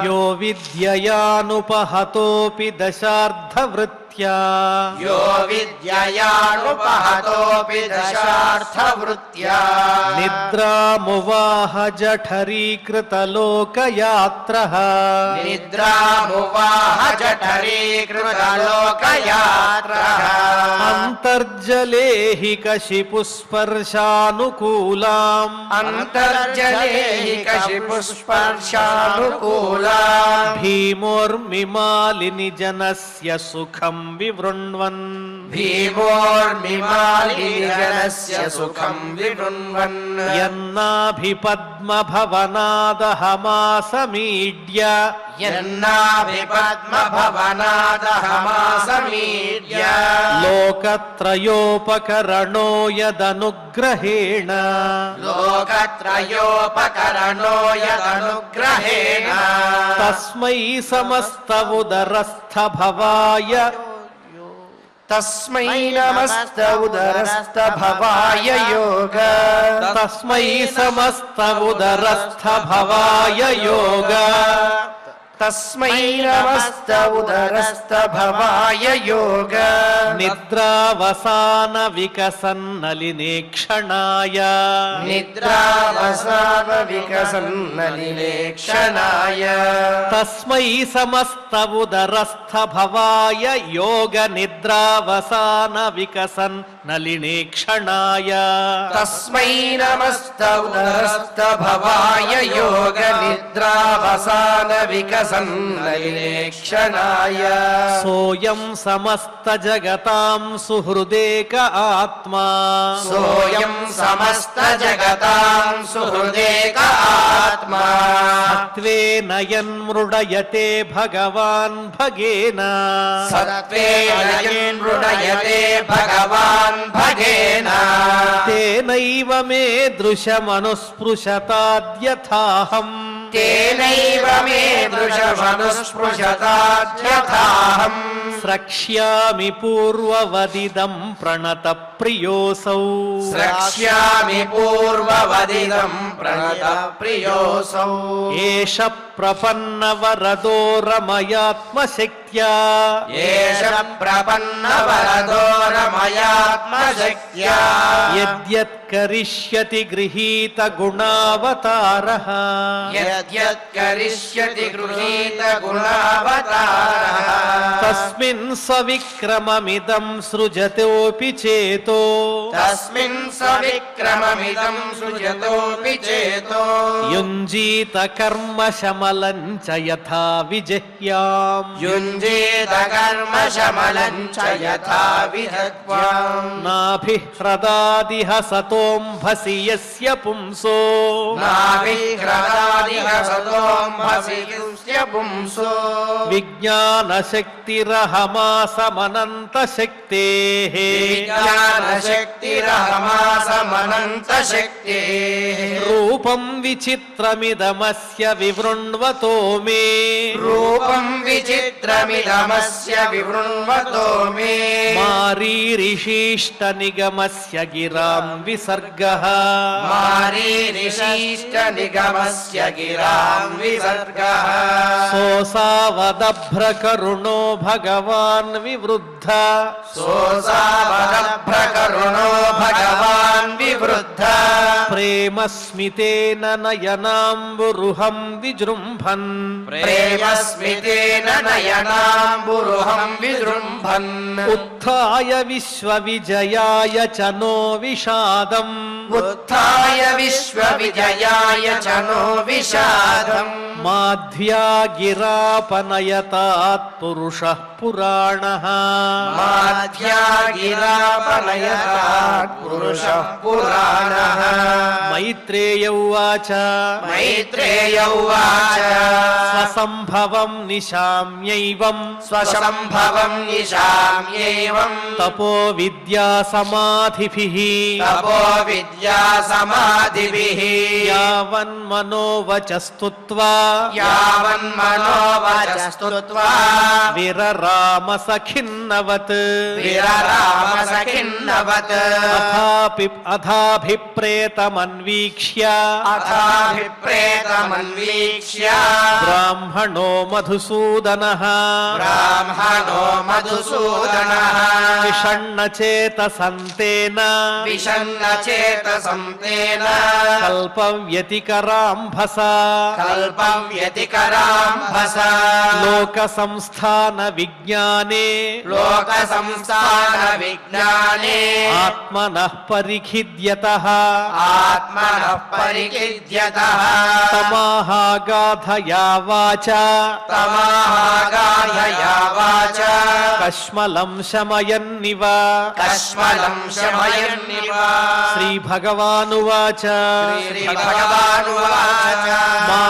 यो विद्ययानुपहतोऽपि दशार्धवृत्त्या यो विद्ययानुपहतोऽपि दशार्थवृत्त्या निद्रामुवाह जठरीकृतलोकयात्रः निद्रामुवाह जठरीकृतलोकयात्रः अन्तर्जले हि कशिपुस्पर्शानुकूलाम् अन्तर्जले हि कशिपुस्पर्शानुकूलाम् भीमोर्मिमालिनि जनस्य सुखं विवृण्वन् भीमोर्मिमालिनिजनस्य सुखं विवृण्वन् यन्नाभिपद्मभवनादहमासमीड्य यन्नाभिपद्मभवनादहमासमीड्य लोकत्रयोपकरणो यदनुग्रहेण लोकत्रयोपकरणो यदनुग्रहेण तस्मै समस्तउदरस्थभवाय तस्मै नमस्त उदरस्थभवाय योग तस्मै समस्तउदरस्थभवाय योग तस्मै नमस्त उदरस्थभवाय योग निद्रावसान विकसन्नलिनेक्षणाय निद्रावसान विकसन्नलिनेक्षणाय तस्मै समस्तउदरस्थभवाय योग निद्रावसान विकसन्नलिनेक्षणाय तस्मै नमस्त उदरस्थभवाय योग निद्रावसान विकसन्नलिनेक्षणाय सोऽयं समस्तजगतां सुहृदेक आत्मा सोऽयं समस्तजगतां सुहृदेक आत्मा सत्त्वेन यन्मृडयते भगवान् भगेन सत्त्वेन यन्मृडयते भगवान् भगेन तेनैव मे दृशमनुस्पृशताद्यथाहम् तेनैव मे वृषभनुस्पृशताद्यथाहम् स्रक्ष्यामि पूर्ववदिदं प्रणत प्रियोऽसौ स्रक्ष्यामि पूर्ववदिदं प्रणत प्रियोऽसौ एष प्रपन्नवरदो रमयात्मशक्त्या एष प्रपन्नवरदो रमयात्मशक्त्या यद्यत्करिष्यति गृहीत गुणावतारः यद्यत्करिष्यति गृहीत गुणावतारः तस्मिन् सविक्रममिदं सृजतोऽपि चेतो तस्मिन् सविक्रममिदं सृजतोऽपि चेतो युञ्जीत कर्म शमलं च यथा विजह्याम् युञ्जीत कर्म शमलं च यथा विजह्याम् नाभिह्रदादिह सतोऽम्भसि यस्य पुंसो नाभिह्रदादिह सतोऽम्भसि यस्य पुंसो विज्ञानशक्तिरहमासमनन्तशक्तेः विज्ञानशक्तिरहमासमनन्तशक्तेः रूपं विचित्रमिदमस्य विवृण्वतो मे रूपं विचित्रमिदमस्य विवृण्वतो मे मारीरिषीष्टनिगमस्य गिरां विसर्गः मारीरिषीष्टनिगमस्य गिरां विसर्गः सोऽसावदभ्रकरुणो भगवान् विवृद्ध सोऽसावदभ्रकरुणो भगवान् विवृद्ध प्रेमस्मितेन नयनाम्बुरुहं विजृम्भन् प्रेमस्मितेन नयनाम्बुरुहं विजृम्भन् उत्थाय विश्वविजयाय च नो विषादम् उत्थाय विश्वविजयाय च नो विषादम् माध्या गिरापनयतात् पुरुषः पुराणः माध्या गिरापनयतात् पुरुषः पुराणः मैत्रेय उवाच मैत्रेय उवाच स्वसम्भवं निशाम्यैवं स्वसम्भवं निशाम्येवं तपो विद्यासमाधिभिः तपो विद्यासमाधिभिः यावन्मनोवचस्तुत्वा यावन्मनोवचस्तुत्वा विररामसखिन्नवत् विररामसखिन्नवत् अथाभिप्रेतमन्वीक्ष्य अथाभिप्रेतमन्वीक्ष्य ब्राह्मणो मधुसूदनः ब्राह्मणो मधुसूदनः विषण्णचेतसन्तेन विषण्णचेतसं कल्पव्यतिकराम्भसा कल्पव्यतिकराम्भसा लोकसंस्थानविज्ञाने लोकसंस्थानविज्ञाने आत्मनः परिखिद्यतः आत्मनः परिखिद्यतः तमाहागाधया वाचा तमाहागाधया वाचा कश्मलं शमयन्निव कश्मलं शमयन्निव श्रीभगवानुवाच श्रीभगवानुवाच मा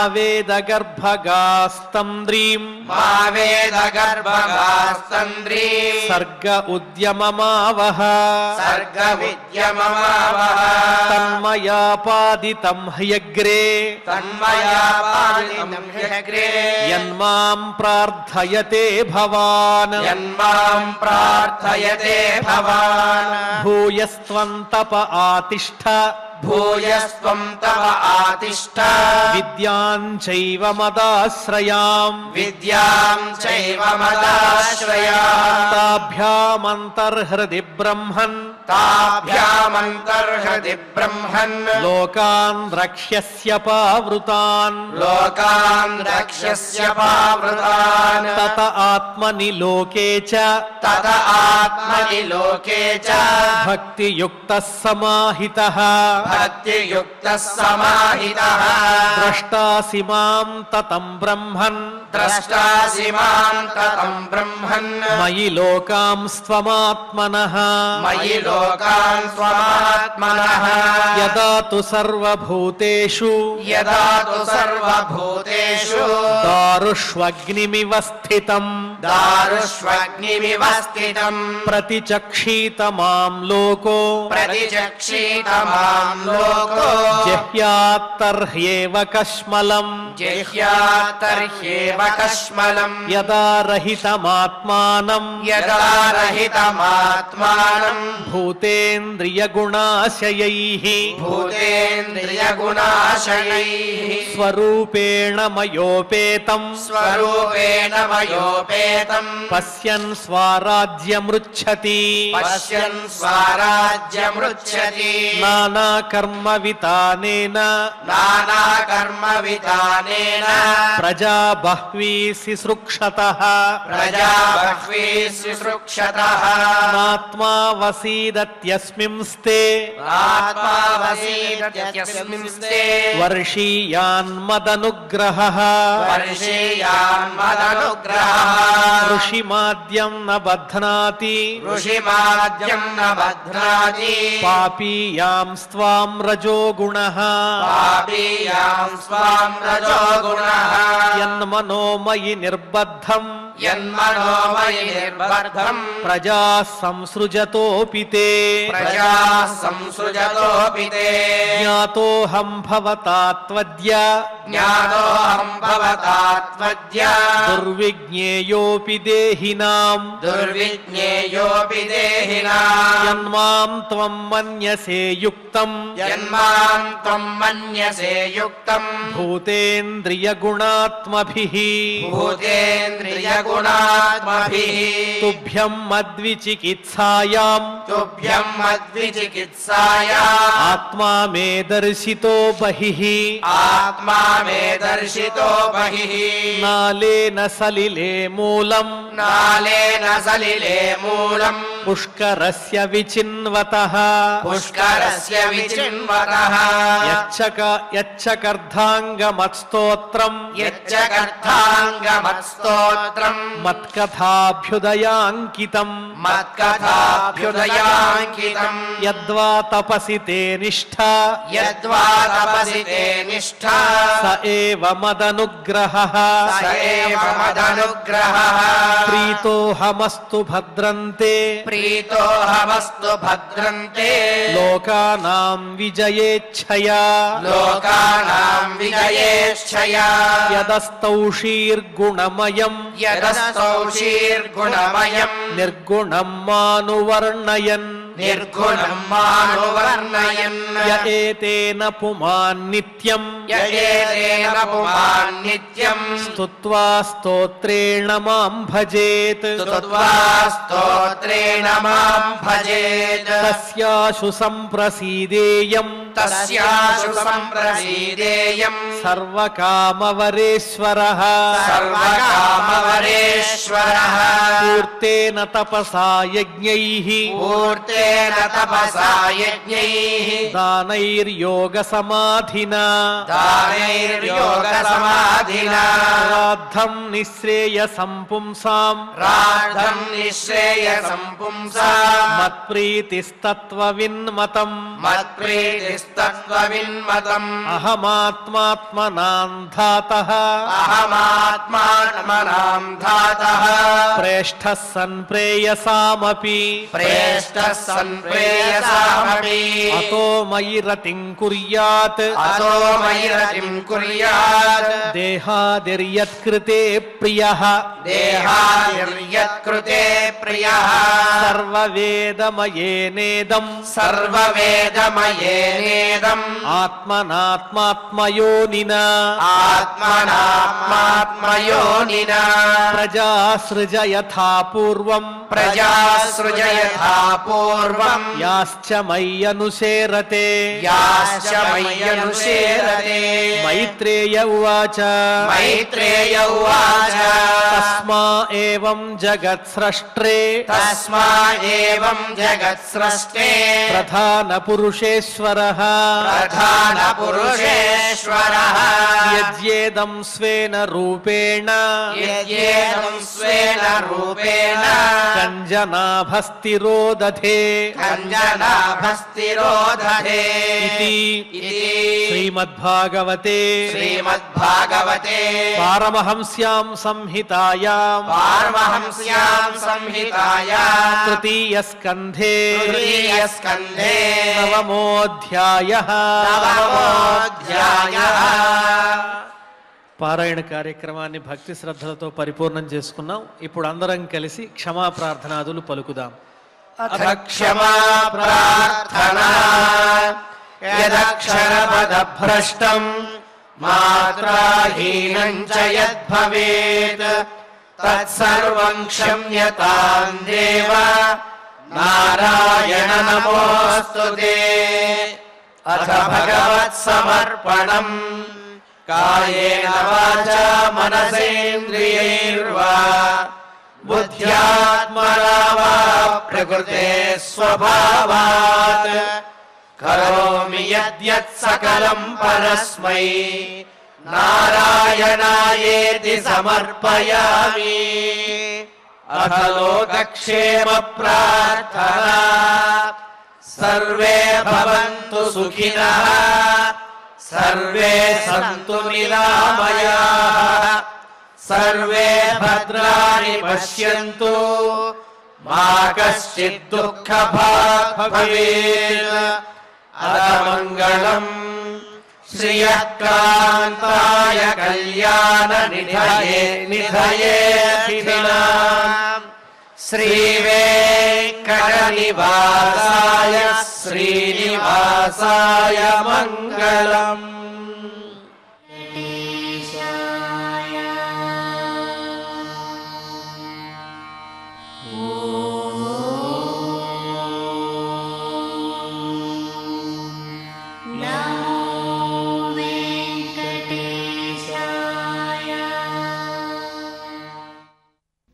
वेदगर्भगास्तन्द्रीं मा वेदगर्भगास्तन्द्रीं सर्ग उद्यममावह सर्गविद्यममावह तन्मयापादितं ह्यग्रे तन्मया पादितं ह्यग्रे यन्मां प्रार्थयते भवान् यन्मां प्रार्थयते भवान् भूयस्त्वं तप आतिष्ठ भूयस्त्वं तव आतिष्ठ विद्यां चैव मदाश्रयां विद्यां चैव मदाश्रयाम् ताभ्यामन्तर्हृदि ब्रह्मन् ताभ्यामन्तर्हृदि ब्रह्मन् लोकान् रक्ष्यस्य पावृतान् लोकान् रक्ष्यस्य पावृतान् तत आत्मनि लोके च तत आत्मनि लोके च भक्तियुक्तः समाहितः भक्तियुक्तः समाहितः द्रष्टासि मां ततं ब्रह्मन् द्रष्टासि मां ततं ब्रह्मन् मयि लोकां स्वमात्मनः मयि लोकान् स्वमात्मनः ఆత్మనః యదా తు సర్వభూతేషు యదా తు సర్వభూతేషు దారుష్వగ్నిమివ స్థితం దారుష్వగ్నిమివ స్థితం ప్రతిచక్షీత మాం లోకో ప్రతిచక్షీత మాం లోకో జహ్యాత్తర్హ్యేవ కష్మలం జహ్యాత్తర్హ్యేవ కష్మలం యదా రహితమాత్మానం యదా రహితమాత్మానం భూతేంద్రియగుణాశయైః భూతేంద్రియగుణాశయైః స్వరూపేణ మయోపేతం స్వరూపేణ మయోపేతం పశ్యన్ స్వారాజ్యమృచ్ఛతి పశ్యన్ స్వరాజ్యమృచ్ఛతి నానాకర్మ వితానేన నానాకర్మ విధానేన ప్రజా బహ్వీ శుశ్రూక్షతః ప్రజా బహ్వీ శుశ్రూక్షతః నాత్మా వసీదత్యస్మింస్తే ఆత్మావసీదత్యస్మింస్తే వర్షీయాన్మదనుగ్రహః వర్షేయాన్మదనుగ్రహः ఋషిమాద్యం న బధ్నాతి ఋషిమాద్యం న బధ్నాతి పాపీయాం స్త్వాం రజోగుణః పాపీయాం స్వాం రజోగుణః యన్మనోమయి నిర్బద్ధం యన్మనోమయి నిర్బద్ధం ప్రజా సంసృజతోపి తే ప్రజా సంసృజతోపి తే జ్ఞాతోహం భవతా త్వద్య జ్ఞాతోహం భవతా త్వద్య దుర్విజ్ఞేయోపి దేహినాం దుర్విజ్ఞేయోపి దేహినాం యన్మాం త్వం మన్యసే యుక్తం యన్మాం త్వం మన్యసే యుక్తం భూతేంద్రియగుణాత్మభిః భూతేంద్రియగుణాత్మభిః తుభ్యం మద్విచికిత్సాయాం తుభ్యం మద్విచికిత్సాయా ఆత్మా మే దర్శితో బహిః ఆత్మా మే దర్శితో బహిః నాలేన సలిలే మూలం నాలేన సలిలే మూలం పుష్కరస్య విచిన్వతః పుష్కరస్య విచిన్వతః యచ్చకర్ధాంగమత్స్తోత్రం యచ్చకర్తాంగమత్స్తోత్రం మత్కథాభ్యుదయాంకితం మత్కథాభ్యుదయాంకితం యద్వా తపసి తే నిష్ఠ యద్వా తపసి తే నిష్ఠా స ఏవ మదనుగ్రహః స ఏవ మదనుగ్రహः ప్రీతోహమస్తు భద్రంతే ప్రీతోహమస్తు భద్రంతే లోకానాం విజయేచ్ఛయా లోకానాం విజయేచ్ఛయా యదస్తౌషీర్గుణమయం యదస్తౌషీర్గుణమయం నిర్గుణం మానువర్ణయన్ నిర్గుణం మానువర్ణయన్ య ఏతేన పుమాన్ నిత్యం యయేతేన పుమాన్ నిత్యం స్తుత్వా స్తోత్రేణ మాం భజేత్ స్తుత్వా స్తోత్రేణ మాం భజేత్ తస్యాశు సంప్రసీదేయం తస్యాశు సంప్రసీదేయం సర్వకామవరేశ్వరః సర్వకామవరేశ్వరः పూర్తేన తపసా యజ్ఞైః పూర్తేన తపసా యజ్ఞైః దానైర్యోగ సమాధినా దానైర్యోగ సమాధినా రాద్ధం నిశ్రేయసం పుంసాం రాధం నిశ్రేయసం పుంసాం మత్ప్రీతిస్తత్వవిన్మతం మత్ప్రీతిస్తత్వవిన్మతం అహమాత్మాత్మనాం ధాతః అహమాత్మాత్మనాం ధాతః ప్రేష్ఠः సన్ ప్రేయసామపి ప్రేష్టः సన్ ప్రేయసామపి అతో మయి రతిం కుర్యాత్ అతో మయి రతిం కుర్యాత్ దేహాదిర్యత్కృతే ప్రియః దేహాదిర్యత్కృతే ప్రియః సర్వవేదమయేనేదం సర్వవేదమయేనేదం ఆత్మనాత్మాత్మయోనినా ఆత్మనాత్మాత్మయోనినా ప్రజాసృజ యథా పూర్వం ప్రజాసృజయథా పూర్వం యాశ్చ మయ్యనుసేరతే యాశ్చ మయ్యనుసేరతే మైత్రేయ ఉవాచ మైత్రేయ ఉవాచ తస్మా ఏవం జగత్స్రష్ట్రే తస్మా ఏవం జగత్స్రష్టే ప్రధాన పురుషేశ్వరః ప్రధాన పురుషేశ్వరః యజ్యేదం స్వేన రూపేణ యజ్యేదం స్వేన రూపేణ కంజనాభస్థిరో దధే కంజనాభస్తిరోధే ఇతి శ్రీమద్భాగవతే పారమహంస్యాం సంహితాయాం తృతీయ స్కంధే నవమోऽధ్యాయః. పారాయణ కార్యక్రమాన్ని భక్తి శ్రద్ధలతో పరిపూర్ణం చేసుకున్నాం. ఇప్పుడు అందరం కలిసి క్షమా ప్రార్థనాదులు పలుకుదాం. అథ క్షమా ప్రార్థనా యదక్షరపదభ్రష్టం మాత్రాహీనం చ యద్భవేత్ తత్సర్వం క్షమ్యతాం దేవ నారాయణ నమోస్తుతే. అథ భగవత్సమర్పణం కాయేన వాచా మనసేంద్రియైర్వా బుద్ధ్యాత్మనా వా ప్రకృతే స్వభావాత్ కరోమి యద్యత్ సకలం పరస్మై నారాయణాయేతి సమర్పయామి. అథ లోకక్షేమ ప్రార్థనా సర్వే భవంతు సుఖినః సర్వే సంతు నిరామయాః సర్వే భద్రాణి పశ్యంతు మా కశ్చిత్ దుఃఖభాగ్ భవేత్. అథ మంగళం శ్రియః కాంతాయ కళ్యాణ నిధయేర్థినాం శ్రీవేంకటనివాసాయ శ్రీనివాసాయ మంగళం.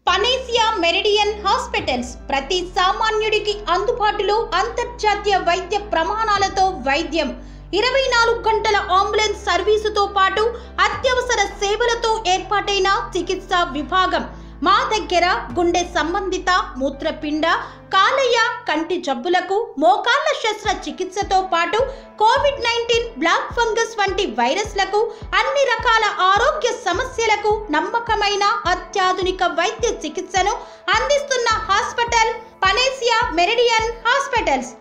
పనేసియా మెరిడియన్ హాస్పిటల్స్ ప్రతి సామాన్యుడికి అందుబాటులో అంతర్జాతీయ వైద్య ప్రమాణాలతో వైద్యం, 24 గంటల అంబులెన్స్ సర్వీసుతో పాటు అత్యవసర సేవలతో ఏర్పాటైన చికిత్సా విభాగం. మా దగ్గర గుండె సంబంధిత, మూత్రపిండ, కాలేయ, కంటి జబ్బులకు, మోకాళ్ల శస్త్ర చికిత్సతో పాటు కోవిడ్-19, బ్లాక్ ఫంగస్ వంటి వైరస్లకు, అన్ని రకాల ఆరోగ్య సమస్యలకు నమ్మకమైన అత్యాధునిక వైద్య చికిత్సను అందిస్తున్న హాస్పిటల్ పనేసియా మెరిడియన్ హాస్పిటల్స్.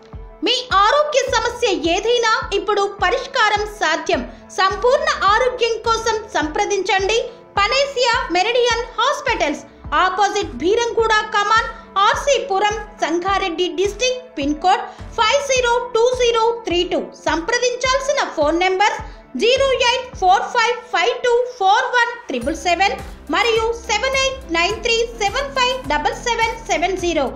మీ ఆరోగ్య సమస్య ఏదైనా ఇప్పుడు పరిష్కారం సాధ్యం. సంపూర్ణ ఆరోగ్యం కోసం సంప్రదించండి Panacea Meridian hospitals. Opposite Beeramguda Kaman, RC Puram, Sangareddy district. Pin code 502032. సంప్రదించాల్సిన ఫోన్ నెంబర్ 0845524177 మరియు 7893757770.